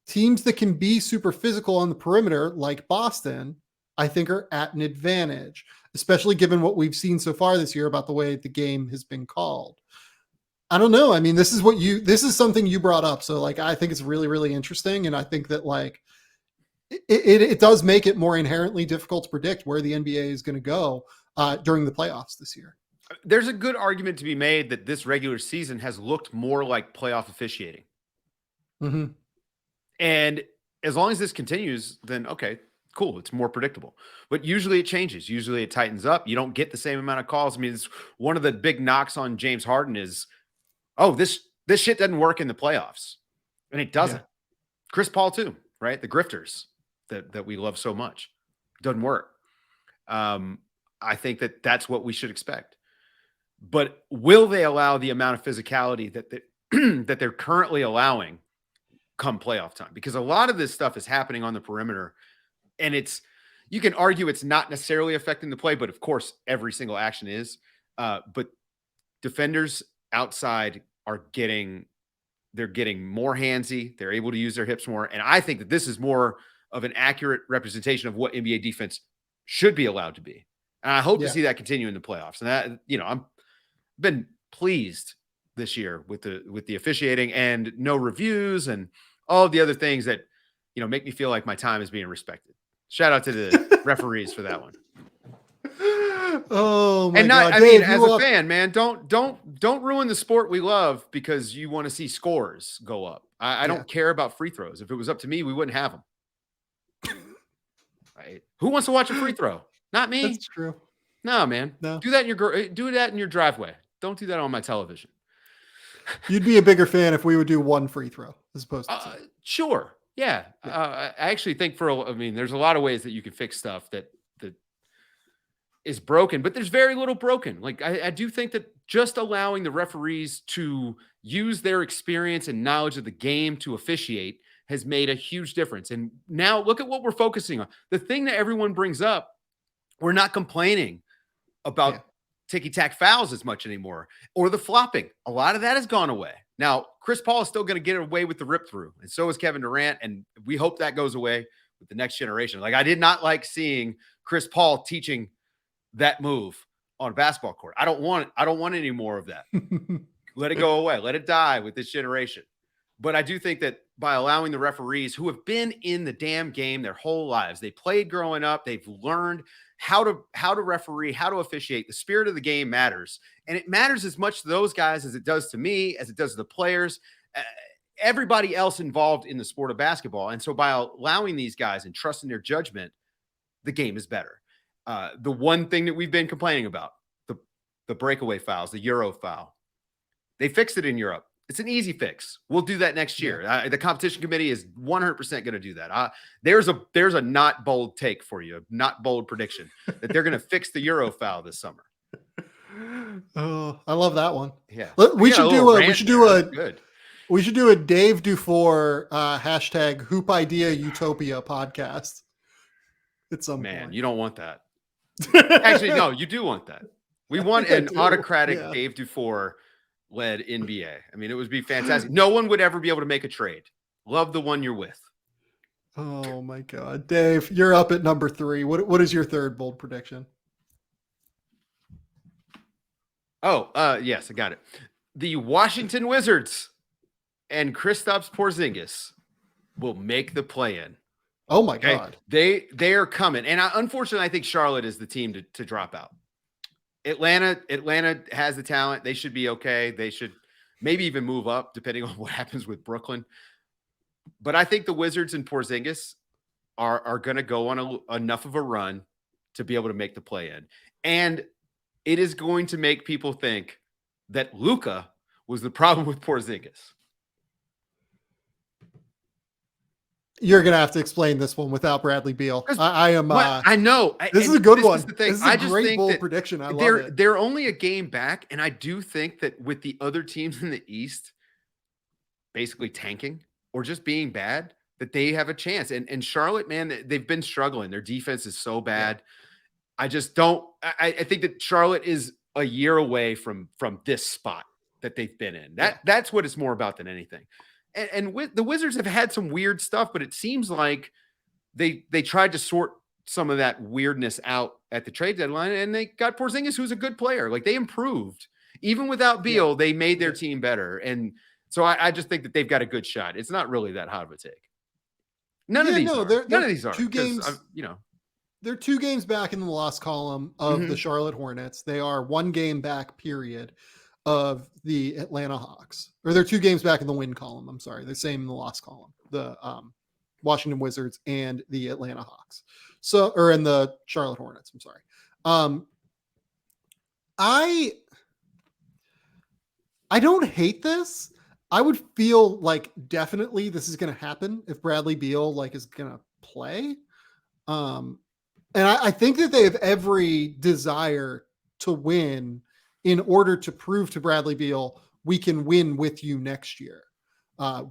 teams that can be super physical on the perimeter, like Boston, I think are at an advantage, especially given what we've seen so far this year about the way the game has been called. I don't know. I mean, this is something you brought up. So like, I think it's really, really interesting. And I think that like, it does make it more inherently difficult to predict where the NBA is going to go during the playoffs this year. There's a good argument to be made that this regular season has looked more like playoff officiating. Mm-hmm. And as long as this continues, then okay, cool. It's more predictable. But usually it changes. Usually it tightens up. You don't get the same amount of calls. I mean, it's one of the big knocks on James Harden is, oh, this shit doesn't work in the playoffs. And it doesn't. Chris Paul too, right? The grifters that we love so much. Doesn't work. I think that's what we should expect. But will they allow the amount of physicality that they're currently allowing come playoff time? Because a lot of this stuff is happening on the perimeter, and you can argue it's not necessarily affecting the play, but of course every single action is. But defenders outside they're getting more handsy. They're able to use their hips more. And I think that this is more of an accurate representation of what NBA defense should be allowed to be. And I hope to see that continue in the playoffs. And that, I've been pleased this year with the officiating and no reviews and all of the other things that, make me feel like my time is being respected. Shout out to the referees for that one. Oh my God! I Dave, mean, as a fan, man, don't ruin the sport we love because you want to see scores go up. I don't care about free throws. If it was up to me, we wouldn't have them. Right? Who wants to watch a free throw? Not me. That's true. No, man. No. Do that in your driveway. Don't do that on my television. You'd be a bigger fan if we would do one free throw as opposed to two. Sure. Yeah. I actually think there's a lot of ways that you can fix stuff that is broken, but there's very little broken. Like I do think that just allowing the referees to use their experience and knowledge of the game to officiate has made a huge difference. And now look at what we're focusing on. The thing that everyone brings up, we're not complaining about ticky-tack fouls as much anymore, or the flopping. A lot of that has gone away. Now, Chris Paul is still going to get away with the rip through, and so is Kevin Durant, and we hope that goes away with the next generation. Like, I did not like seeing Chris Paul teaching that move on a basketball court. I don't want any more of that. Let it go away. Let it die with this generation. But I do think that by allowing the referees who have been in the damn game their whole lives, they played growing up, they've learned how to referee, how to officiate. The spirit of the game matters. And it matters as much to those guys as it does to me, as it does to the players, everybody else involved in the sport of basketball. And so by allowing these guys and trusting their judgment, the game is better. The one thing that we've been complaining about, the breakaway fouls, the Euro foul, they fixed it in Europe. It's an easy fix. We'll do that next year. The competition committee is 100% going to do that. There's a not bold take for you, a not bold prediction that they're going to fix the Euro foul this summer. Oh, I love that one. Yeah, we should do a Dave DuFour hashtag Hoop Idea Utopia podcast. At some point. You don't want that. Actually, no, you do want that. We want an autocratic Dave DuFour led NBA. I mean, it would be fantastic. No one would ever be able to make a trade. Love the one you're with. Oh my God. Dave, you're up at number 3. What is your third bold prediction? Yes, I got it. The Washington Wizards and Kristaps Porzingis will make the play-in. Oh my God. They are coming. And unfortunately, I think Charlotte is the team to drop out. Atlanta has the talent. They should be okay. They should maybe even move up depending on what happens with Brooklyn. But I think the Wizards and Porzingis are going to go on enough of a run to be able to make the play-in. And it is going to make people think that Luka was the problem with Porzingis. You're going to have to explain this one without Bradley Beal. I am. I know. This is a good one. This is a great bold prediction. I love it. They're only a game back. And I do think that with the other teams in the East basically tanking or just being bad, that they have a chance. And Charlotte, man, they've been struggling. Their defense is so bad. I just don't. I think that Charlotte is a year away from this spot that they've been in. That's what it's more about than anything. And the Wizards have had some weird stuff, but it seems like they tried to sort some of that weirdness out at the trade deadline, and they got Porzingis, who's a good player. Like, they improved. Even without Beal, they made their team better. And so I just think that they've got a good shot. It's not really that hot of a take. None of these are. Two games, they're 2 games back in the loss column of the Charlotte Hornets. They are 1 game back, period, of the Atlanta Hawks, or they're 2 games back in the win column. I'm sorry. The same in the loss column, the Washington Wizards and the Atlanta Hawks. Or in the Charlotte Hornets. I'm sorry. I don't hate this. I would feel like definitely this is going to happen if Bradley Beal like is going to play. And I think that they have every desire to win in order to prove to Bradley Beal, we can win with you next year.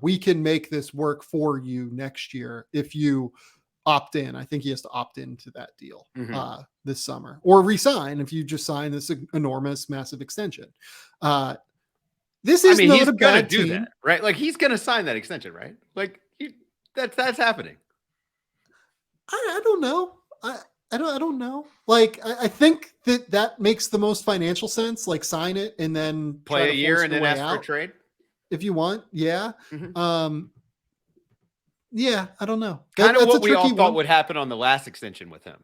We can make this work for you next year if you opt in. I think he has to opt into that deal this summer or resign if you just sign this enormous, massive extension. This is not he's a bad do team. that, right? Like he's going to sign that extension, right? Like that's happening. I don't know. I don't know. Like, I think that makes the most financial sense. Like, sign it and then play a year and then ask for a trade if you want. Yeah. Yeah, I don't know. Kind of what we all thought would happen on the last extension with him.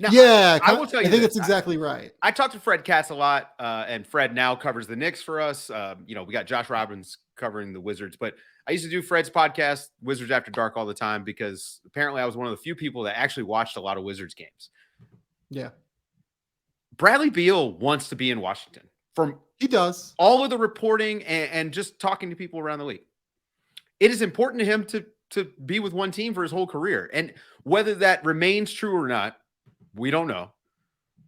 Now, yeah, I will tell you. I think that's exactly right. I talked to Fred Katz a lot, and Fred now covers the Knicks for us. We got Josh Robbins covering the Wizards, but I used to do Fred's podcast, Wizards After Dark, all the time because apparently I was one of the few people that actually watched a lot of Wizards games. Yeah. Bradley Beal wants to be in Washington. He does. All of the reporting and just talking to people around the league. It is important to him to be with one team for his whole career. And whether that remains true or not, we don't know.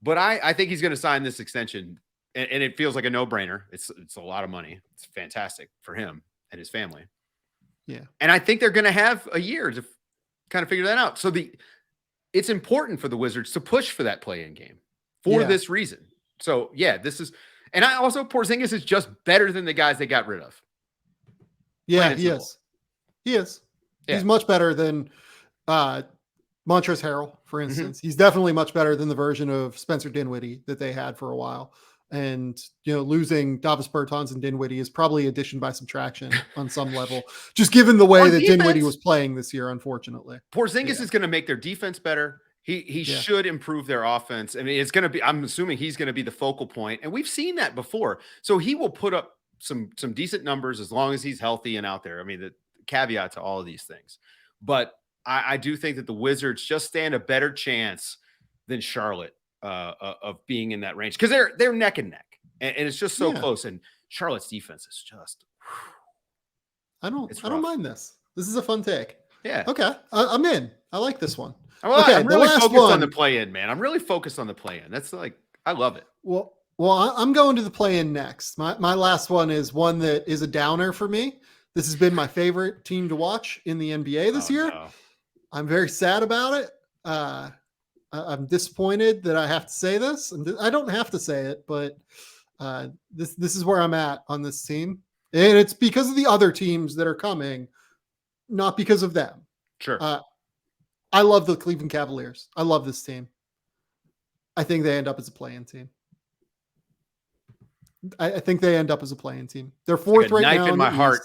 But I think he's going to sign this extension, and it feels like a no-brainer. It's a lot of money. It's fantastic for him and his family. Yeah. And I think they're going to have a year to kind of figure that out. So it's important for the Wizards to push for that play-in game for this reason. So, yeah, and I also, Porzingis is just better than the guys they got rid of. Yeah, he is. He is. Yeah. He's much better than Montrezl Harrell, for instance. He's definitely much better than the version of Spencer Dinwiddie that they had for a while. And, losing Davis Bertans and Dinwiddie is probably addition by subtraction on some level, just given the way that Dinwiddie was playing this year, unfortunately. Porzingis is going to make their defense better. He should improve their offense. I mean, it's going to be, I'm assuming he's going to be the focal point, and we've seen that before. So he will put up some decent numbers as long as he's healthy and out there. I mean, the caveat to all of these things. But I do think that the Wizards just stand a better chance than Charlotte of being in that range because they're neck and neck, and it's just so close. And Charlotte's defense is just. I don't mind this. This is a fun take. Yeah. Okay, I'm in. I like this one. Well, okay, I'm really focused on the play-in, man. I'm really focused on the play-in. That's like I love it. Well, I'm going to the play-in next. My last one is one that is a downer for me. This has been my favorite team to watch in the NBA this year. No. I'm very sad about it. I'm disappointed that I have to say this. I don't have to say it, but this is where I'm at on this team. And it's because of the other teams that are coming, not because of them. Sure. I love the Cleveland Cavaliers. I love this team. I think they end up as a play-in team. I think they end up as a play-in team. They're fourth right now. Knife in my heart.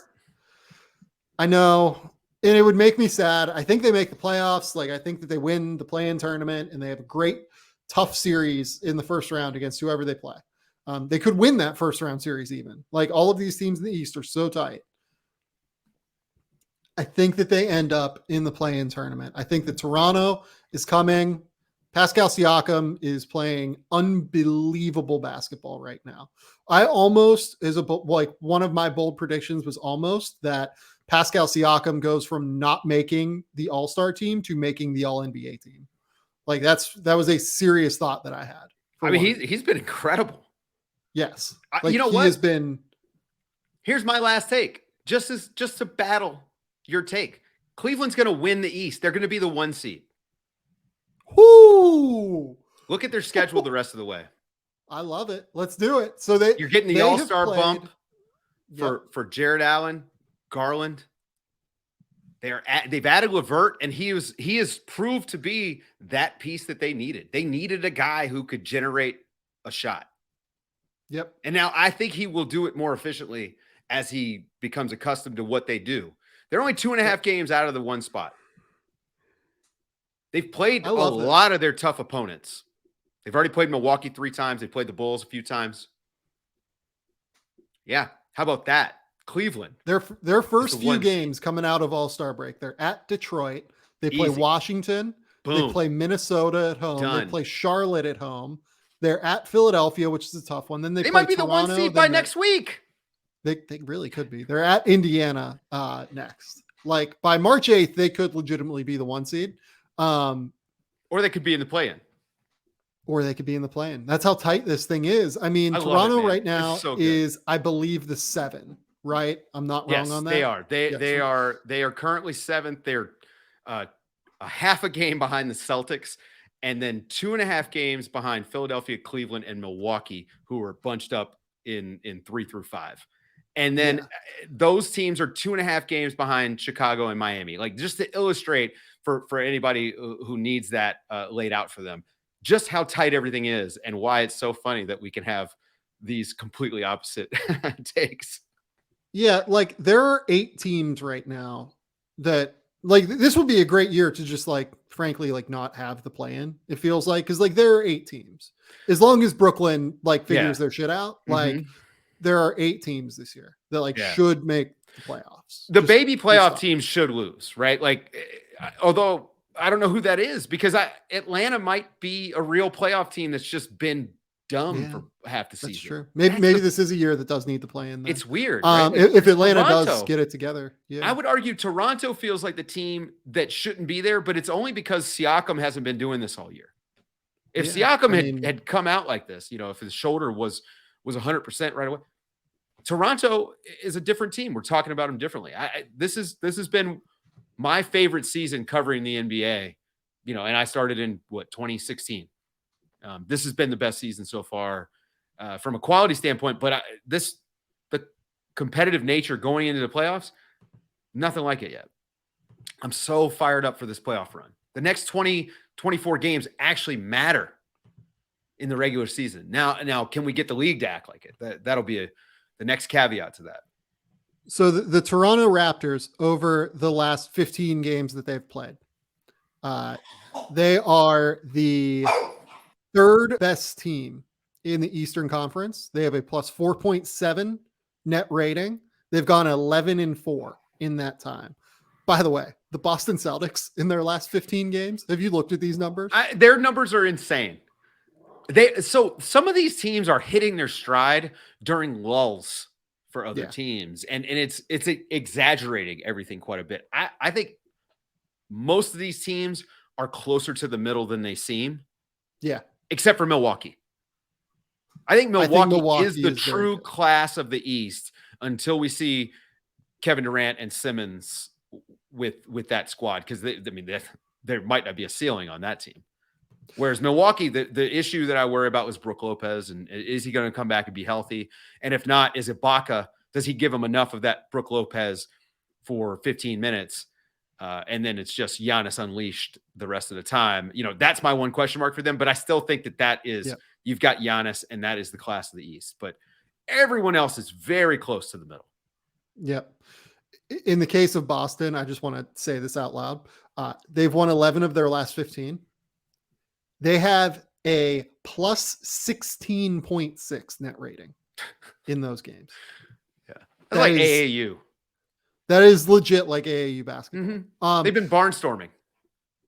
I know. And it would make me sad. I think they make the playoffs. Like, I think that they win the play-in tournament and they have a great, tough series in the first round against whoever they play. They could win that first round series even. Like, all of these teams in the East are so tight. I think that they end up in the play-in tournament. I think that Toronto is coming. Pascal Siakam is playing unbelievable basketball right now. I almost, one of my bold predictions was almost that Pascal Siakam goes from not making the All-Star team to making the All-NBA team. Like that was a serious thought that I had. I mean, he's been incredible. Yes. You know what? He has been. Here's my last take. Just to battle your take. Cleveland's going to win the East. They're going to be the 1 seed. Whoo! Look at their schedule the rest of the way. I love it. Let's do it. So you're getting the All-Star bump for Jared Allen, Garland. They've added LeVert, and he has proved to be that piece that they needed. They needed a guy who could generate a shot. Yep. And now I think he will do it more efficiently as he becomes accustomed to what they do. They're only 2.5 games out of the 1 spot. They've played a lot of their tough opponents. They've already played Milwaukee 3 times. They played the Bulls a few times. Yeah. How about that? Cleveland. Their first few games coming out of All-Star break. They're at Detroit. They play Washington. Boom. They play Minnesota at home. Done. They play Charlotte at home. They're at Philadelphia, which is a tough one. Then they play might be Toronto, the 1 seed by next week. They really could be. They're at Indiana next. Like by March 8th, they could legitimately be the 1 seed. Or they could be in the play-in. Or they could be in the play-in. That's how tight this thing is. I mean, Toronto right now so is, I believe, the 7, right? I'm not wrong on that. They are. They are currently 7th. They're a half a game behind the Celtics, and then 2.5 games behind Philadelphia, Cleveland, and Milwaukee, who are bunched up in 3 through 5. And then those teams are 2.5 games behind Chicago and Miami. Like, just to illustrate for anybody who needs that laid out for them, just how tight everything is and why it's so funny that we can have these completely opposite takes. Yeah, like there are 8 teams right now that, like, this would be a great year to just, like, frankly, like, not have the play-in. It feels like, because like there are 8 teams, as long as Brooklyn like figures their shit out. Like there are 8 teams this year that like should make the playoffs. The baby playoff teams should lose, right? Like, although I don't know who that is, because Atlanta might be a real playoff team that's just been dumb for half the season. That's true. Maybe this is a year that does need the play-in. It's weird. Right? Like, if Atlanta does get it together. Yeah. I would argue Toronto feels like the team that shouldn't be there, but it's only because Siakam hasn't been doing this all year. If Siakam had come out like this, if his shoulder was 100% right away, Toronto is a different team. We're talking about them differently. This has been my favorite season covering the NBA, and I started in 2016. This has been the best season so far from a quality standpoint, but the competitive nature going into the playoffs, nothing like it yet. I'm so fired up for this playoff run. The next 24 games actually matter in the regular season. Now, can we get the league to act like it? That'll be the next caveat to that. So the Toronto Raptors, over the last 15 games that they've played, they are the 3rd best team in the Eastern Conference. They have a plus 4.7 net rating. They've gone 11-4 in that time. By the way, the Boston Celtics in their last 15 games, have you looked at these numbers? Their numbers are insane. So some of these teams are hitting their stride during lulls for other teams, and it's exaggerating everything quite a bit. I think most of these teams are closer to the middle than they seem. Yeah. Except for Milwaukee. I think Milwaukee is the true class of the East until we see Kevin Durant and Simmons with that squad, because there might not be a ceiling on that team. Whereas Milwaukee, the issue that I worry about was Brook Lopez, and is he going to come back and be healthy? And if not, is Ibaka, does he give him enough of that Brook Lopez for 15 minutes? And then it's just Giannis unleashed the rest of the time. That's my one question mark for them. But I still think that is, you've got Giannis, and that is the class of the East. But everyone else is very close to the middle. Yep. In the case of Boston, I just want to say this out loud. They've won 11 of their last 15. They have a plus 16.6 net rating in those games. Yeah. That's like AAU. That is legit like AAU basketball. Mm-hmm. They've been barnstorming.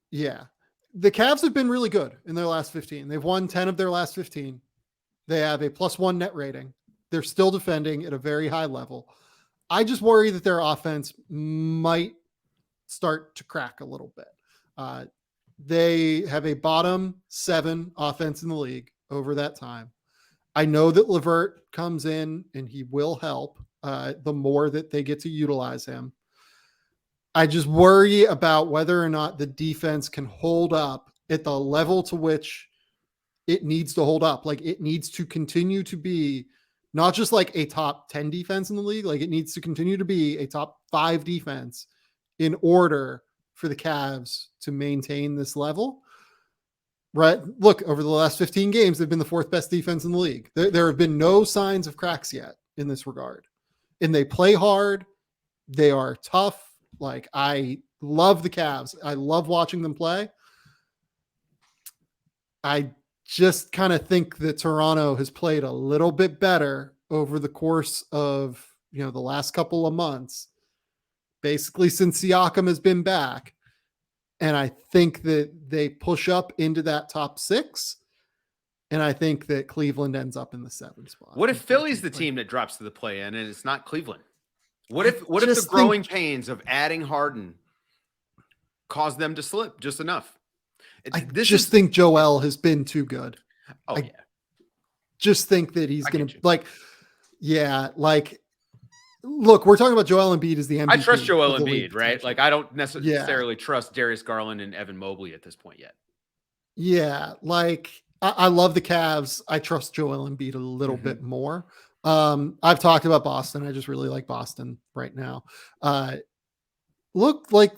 Yeah. The Cavs have been really good in their last 15. They've won 10 of their last 15. They have a +1 net rating. They're still defending at a very high level. I just worry that their offense might start to crack a little bit. They have a bottom 7 offense in the league over that time. I know that LeVert comes in and he will help the more that they get to utilize him. I just worry about whether or not the defense can hold up at the level to which it needs to hold up. Like, it needs to continue to be not just like a top 10 defense in the league. Like, it needs to continue to be a top 5 defense in order for the Cavs to maintain this level. Right? Look, over the last 15 games, they've been the 4th best defense in the league. There have been no signs of cracks yet in this regard. And they play hard. They are tough. Like, I love the Cavs. I love watching them play. I just kind of think that Toronto has played a little bit better over the course of, the last couple of months, basically since Siakam has been back. And I think that they push up into that top 6. And I think that Cleveland ends up in the 7th spot. What if Philly's the team that drops to the play-in and it's not Cleveland? What if the growing pains of adding Harden cause them to slip just enough? I think Joel has been too good. Oh, I just think that he's going to look, we're talking about Joel Embiid as the MVP. I trust Joel Embiid, right? Like I don't necessarily trust Darius Garland and Evan Mobley at this point yet. Yeah. Like I love the Cavs. I trust Joel Embiid a little bit more. I've talked about Boston. I just really like Boston right now. Look, like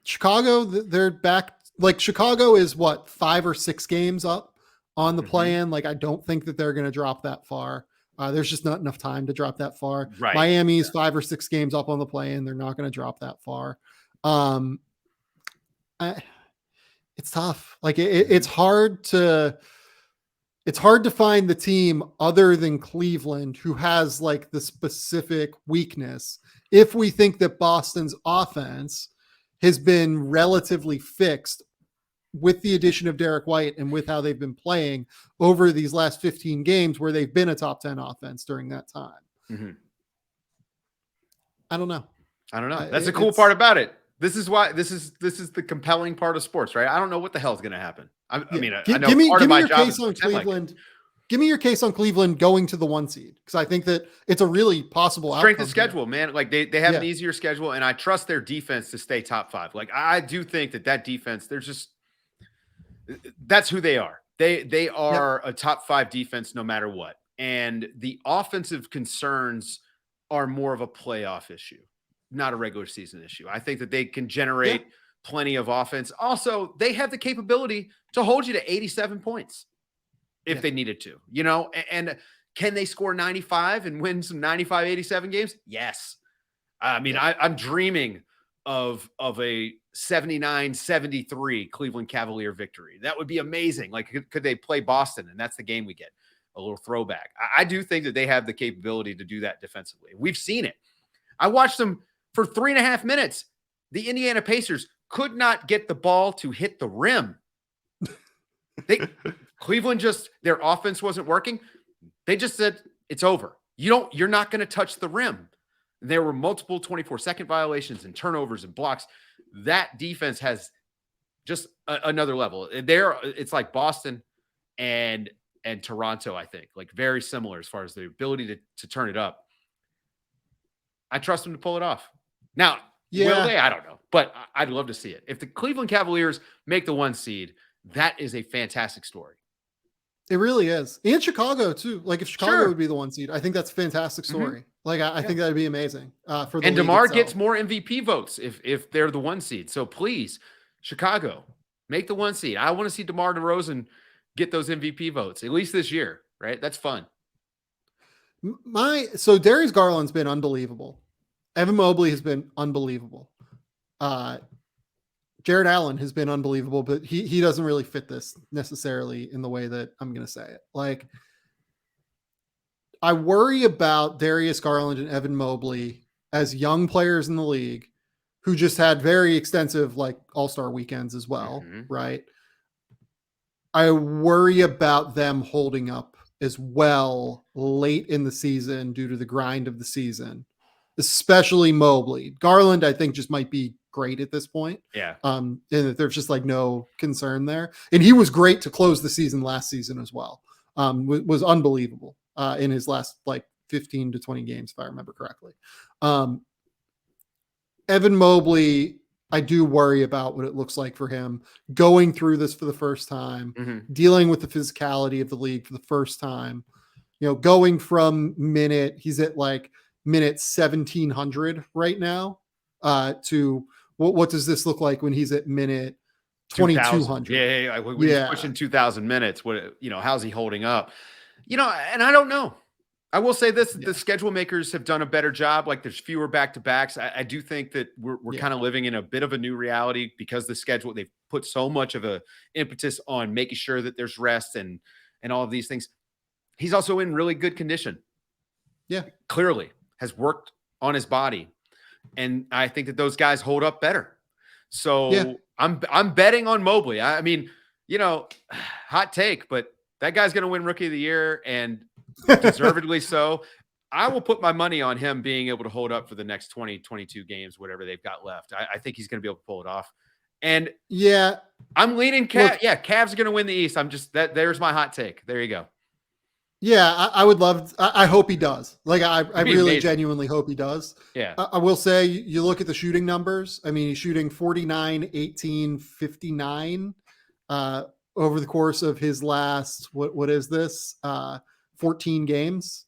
Chicago, they're back. Like Chicago is what, 5 or 6 games up on the play-in. Like I don't think that they're going to drop that far. There's just not enough time to drop that far. Right. Miami's 5 or 6 games up on the play-in. They're not going to drop that far. It's tough. Like it's hard to find the team other than Cleveland who has like the specific weakness. If we think that Boston's offense has been relatively fixed with the addition of Derek White and with how they've been playing over these last 15 games where they've been a top 10 offense during that time. I don't know. That's the cool part about it. This is why this is the compelling part of sports, right? I don't know what the hell is going to happen. I know part of my job is Cleveland. Give me your case on Cleveland going to the 1 seed, because I think that it's a really possible strength of schedule, man. Like they have an easier schedule, and I trust their defense to stay top 5. Like I do think that defense, that's who they are. They are a top 5 defense no matter what. And the offensive concerns are more of a playoff issue, not a regular season issue. I think that they can generate plenty of offense. Also, they have the capability to hold you to 87 points if they needed to, and can they score 95 and win some 95-87 games? Yes. I mean, I'm dreaming of a 79-73 Cleveland Cavalier victory. That would be amazing. Like, could they play Boston? And that's the game we get, a little throwback. I do think that they have the capability to do that defensively. We've seen it. I watched them for 3.5 minutes. The Indiana Pacers could not get the ball to hit the rim. Cleveland their offense wasn't working. They just said, it's over. You're not going to touch the rim. There were multiple 24-second violations and turnovers and blocks. That defense has just another level. It's like Boston and Toronto, I think, like very similar as far as the ability to turn it up. I trust them to pull it off. Now, will they? I don't know, but I'd love to see it. If the Cleveland Cavaliers make the 1 seed, that is a fantastic story. It really is. And Chicago too. Like if Chicago would be the 1 seed, I think that's a fantastic story. Like I think that'd be amazing for the league DeMar itself. gets more MVP votes if they're the 1 seed. So please, Chicago, make the 1 seed. I want to see DeMar DeRozan get those MVP votes, at least this year, right? That's fun. So Darius Garland's been unbelievable. Evan Mobley has been unbelievable. Jared Allen has been unbelievable, but he doesn't really fit this necessarily in the way that I'm going to say it. Like, I worry about Darius Garland and Evan Mobley as young players in the league who just had very extensive like all-star weekends as well, right? I worry about them holding up as well late in the season due to the grind of the season, especially Mobley. Garland, I think, just might be great at this point. Yeah. And that there's just like no concern there. And he was great to close the season last season as well. Was unbelievable in his last like 15 to 20 games, if I remember correctly. Evan Mobley, I do worry about what it looks like for him going through this for the first time, dealing with the physicality of the league for the first time, going from he's at like minute 1700 right now to what does this look like when he's at minute 2200? Yeah. When he's pushing 2000 minutes, how's he holding up? And I don't know. I will say this, the schedule makers have done a better job. Like there's fewer back-to-backs. I do think that we're kind of living in a bit of a new reality because the schedule, they've put so much of a impetus on making sure that there's rest and all of these things. He's also in really good condition. Yeah. Clearly has worked on his body. And I think that those guys hold up better. So I'm betting on Mobley. I mean, hot take, but That guy's going to win Rookie of the Year, and deservedly so. I will put my money on him being able to hold up for the next 20, 22 games, whatever they've got left. I think he's going to be able to pull it off. And yeah, I'm leaning Cavs. Yeah, Cavs are going to win the East. I'm just there's my hot take. There you go. Yeah, I would love. I hope he does. Like, I really amazing. genuinely hope he does. Yeah. I will say, you look at the shooting numbers. I mean, he's shooting 49, 18, 59 over the course of his last, what is this? 14 games.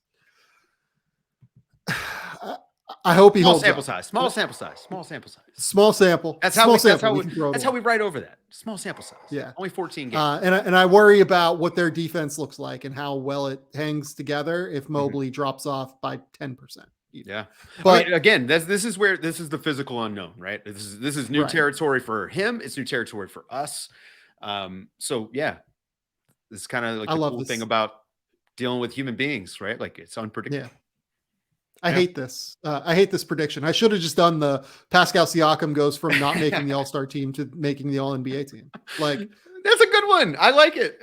I hope he holds sample up. size. Small sample size. Small sample size. Small sample. That's small how sample. that's how we write over that. Small sample size. Yeah. Only 14 games. And I worry about what their defense looks like and how well it hangs together if Mobley drops off by 10%. Yeah. But I mean, again, this is the physical unknown, right? This is new territory for him. It's new territory for us. So yeah, this is kind of like the cool thing about dealing with human beings, right? Like, it's unpredictable. Yeah. I hate this. I hate this prediction. I should have just done the Pascal Siakam goes from not making the All-Star team to making the All-NBA team. Like, that's a good one. I like it.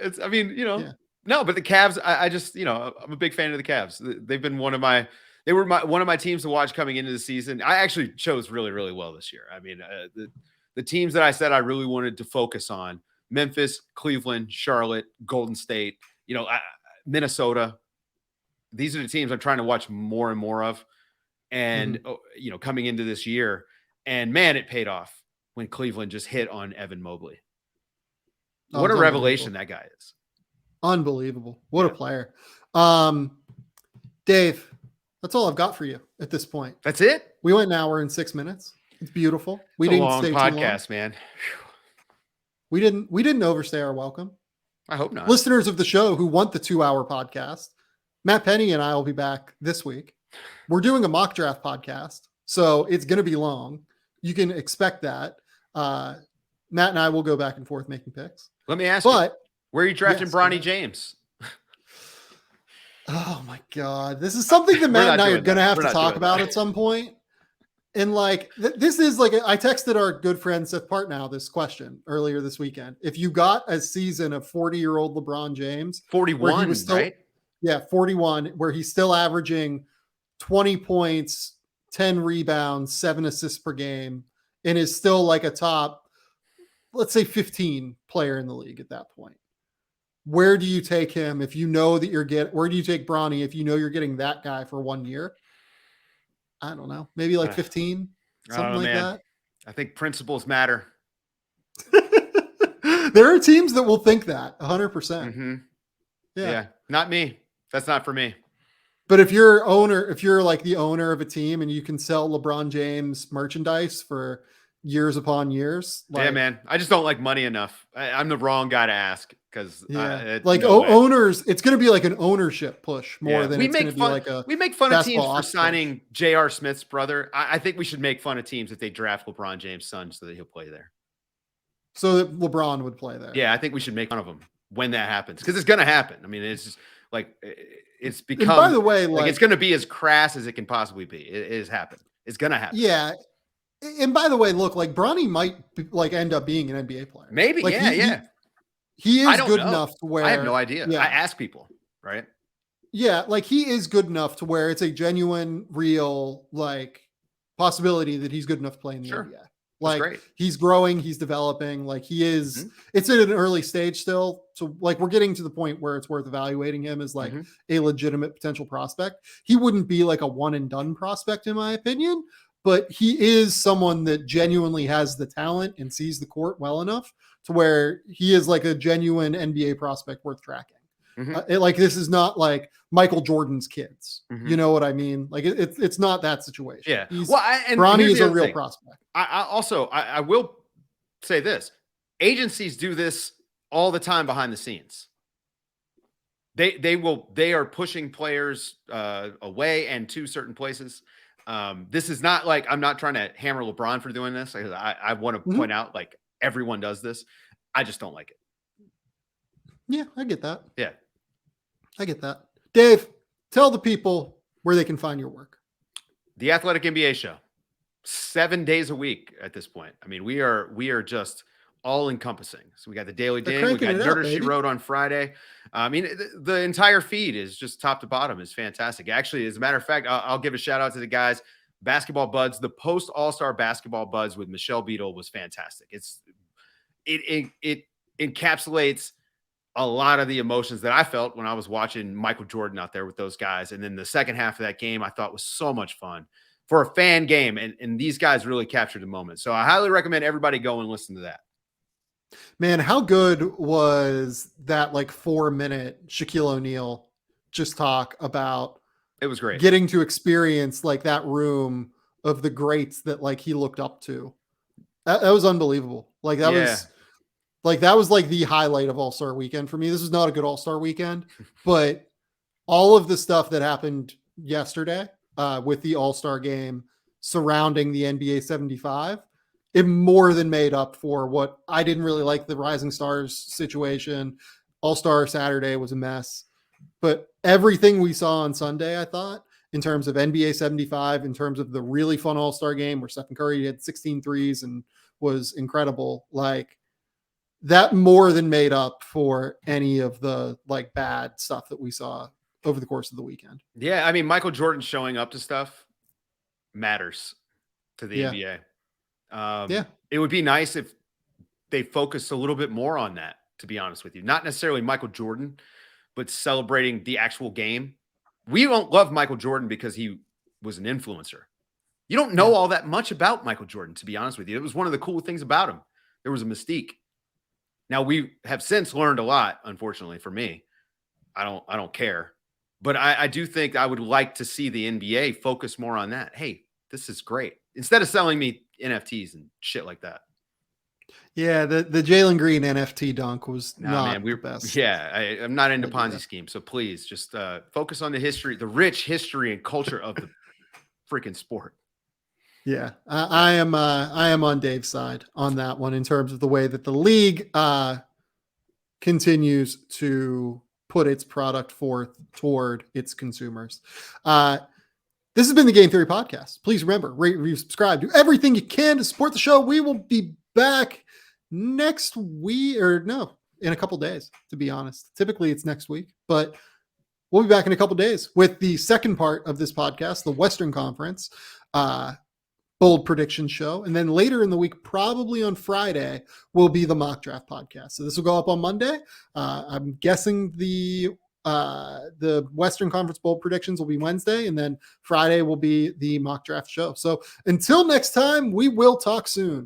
No, but the Cavs, I just, I'm a big fan of the Cavs. They've been one of my teams to watch coming into the season. I actually chose really, really well this year. I mean, the teams that I said I really wanted to focus on: Memphis, Cleveland, Charlotte, Golden State, Minnesota. These are the teams I'm trying to watch more and more of. And, coming into this year, and man, it paid off when Cleveland just hit on Evan Mobley. What a revelation that guy is. Unbelievable. What a player. Dave, that's all I've got for you at this point. That's it? We went an hour and 6 minutes. It's beautiful. We didn't stay too long. Podcast, man. We didn't overstay our welcome. I hope not. Listeners of the show who want the 2-hour podcast, Matt Penny and I will be back this week. We're doing a mock draft podcast, so it's going to be long. You can expect that. Matt and I will go back and forth making picks. Let me ask you, where are you drafting Bronny James? Oh my God. This is something that Matt and I are going to have to talk about at some point. And this is I texted our good friend Seth Partnow this question earlier this weekend. If you got a season of 40-year-old LeBron James, 41, right? Yeah, 41, where he's still averaging 20 points, 10 rebounds, 7 assists per game, and is still a top, let's say 15 player in the league at that point. Where do you take him if you know that where do you take Bronny if you know you're getting that guy for 1 year? I don't know. Maybe 15, something like that. I think principles matter. There are teams that will think that 100%. Mm-hmm. Yeah. Not me. That's not for me. But if you're the owner of a team and you can sell LeBron James merchandise for years upon years. Yeah, man. I just don't like money enough. I'm the wrong guy to ask because owners, it's going to be like an ownership push more than it's going to be we make fun of teams for signing J.R. Smith's brother. I think we should make fun of teams if they draft LeBron James' son so that he'll play there. So that LeBron would play there. Yeah, I think we should make fun of him when that happens because it's going to happen. I mean, it's just it's become. And by the way, it's going to be as crass as it can possibly be. It has happened. It's going to happen. Yeah. And by the way, look, Bronny might end up being an NBA player. Maybe, He is good enough to where I have no idea. I ask people, right? Yeah, he is good enough to where it's a genuine, real possibility that he's good enough to play in the NBA. He's growing, he's developing. He is. It's at an early stage still, so we're getting to the point where it's worth evaluating him as a legitimate potential prospect. He wouldn't be a one and done prospect in my opinion. But he is someone that genuinely has the talent and sees the court well enough to where he is a genuine NBA prospect worth tracking. This is not Michael Jordan's kids. You know what I mean? It's not that situation. Yeah. Bronny is a real prospect. I will say this. Agencies do this all the time behind the scenes. They are pushing players away and to certain places. This is not I'm not trying to hammer LeBron for doing this. I want to point out everyone does this. I just don't like it. Yeah, I get that. Yeah. I get that. Dave, tell the people where they can find your work. The Athletic NBA Show. 7 days a week at this point. I mean, we are just all encompassing. So we got the Daily They're Ding, we cranking got it out, Nerder She baby. Wrote on Friday. I mean, the entire feed is just top to bottom is fantastic. Actually, as a matter of fact, I'll give a shout out to the guys, Basketball Buds. The post All-Star Basketball Buds with Michelle Beadle was fantastic. It encapsulates a lot of the emotions that I felt when I was watching Michael Jordan out there with those guys. And then the second half of that game I thought was so much fun for a fan game. And these guys really captured the moment. So I highly recommend everybody go and listen to that. Man, how good was that 4-minute Shaquille O'Neal just talk about It was great. getting to experience that room of the greats that he looked up to. That was unbelievable. That was the highlight of All-Star weekend for me. This was not a good All-Star weekend, but all of the stuff that happened yesterday with the All-Star game surrounding the NBA 75, it more than made up for what I didn't really like the Rising Stars situation. All-Star Saturday was a mess, but everything we saw on Sunday, I thought, in terms of NBA 75, in terms of the really fun All-Star game where Stephen Curry had 16 threes and was incredible, that more than made up for any of the bad stuff that we saw over the course of the weekend. Yeah. I mean, Michael Jordan showing up to stuff matters to the NBA. It would be nice if they focused a little bit more on that, to be honest with you. Not necessarily Michael Jordan, but celebrating the actual game. We don't love Michael Jordan because he was an influencer. You don't know all that much about Michael Jordan, to be honest with you. It was one of the cool things about him. There was a mystique. Now we have since learned a lot, unfortunately for me. I don't care. But I do think I would like to see the NBA focus more on that. Hey, this is great. Instead of selling me NFTs and shit like that. Yeah, the Jalen Green NFT dunk was the best. Yeah, I'm not into Ponzi schemes. So please just focus on the history, the rich history and culture of the freaking sport. Yeah, I am on Dave's side on that one in terms of the way that the league continues to put its product forth toward its consumers. This has been the Game Theory Podcast. Please remember, rate, review, subscribe, do everything you can to support the show. We will be back next week, in a couple days, to be honest. Typically it's next week, but we'll be back in a couple days with the second part of this podcast, the Western Conference bold prediction show. And then later in the week, probably on Friday, will be the mock draft podcast. So this will go up on Monday. I'm guessing the Western Conference bold predictions will be Wednesday, and then Friday will be the mock draft show. So until next time, we will talk soon.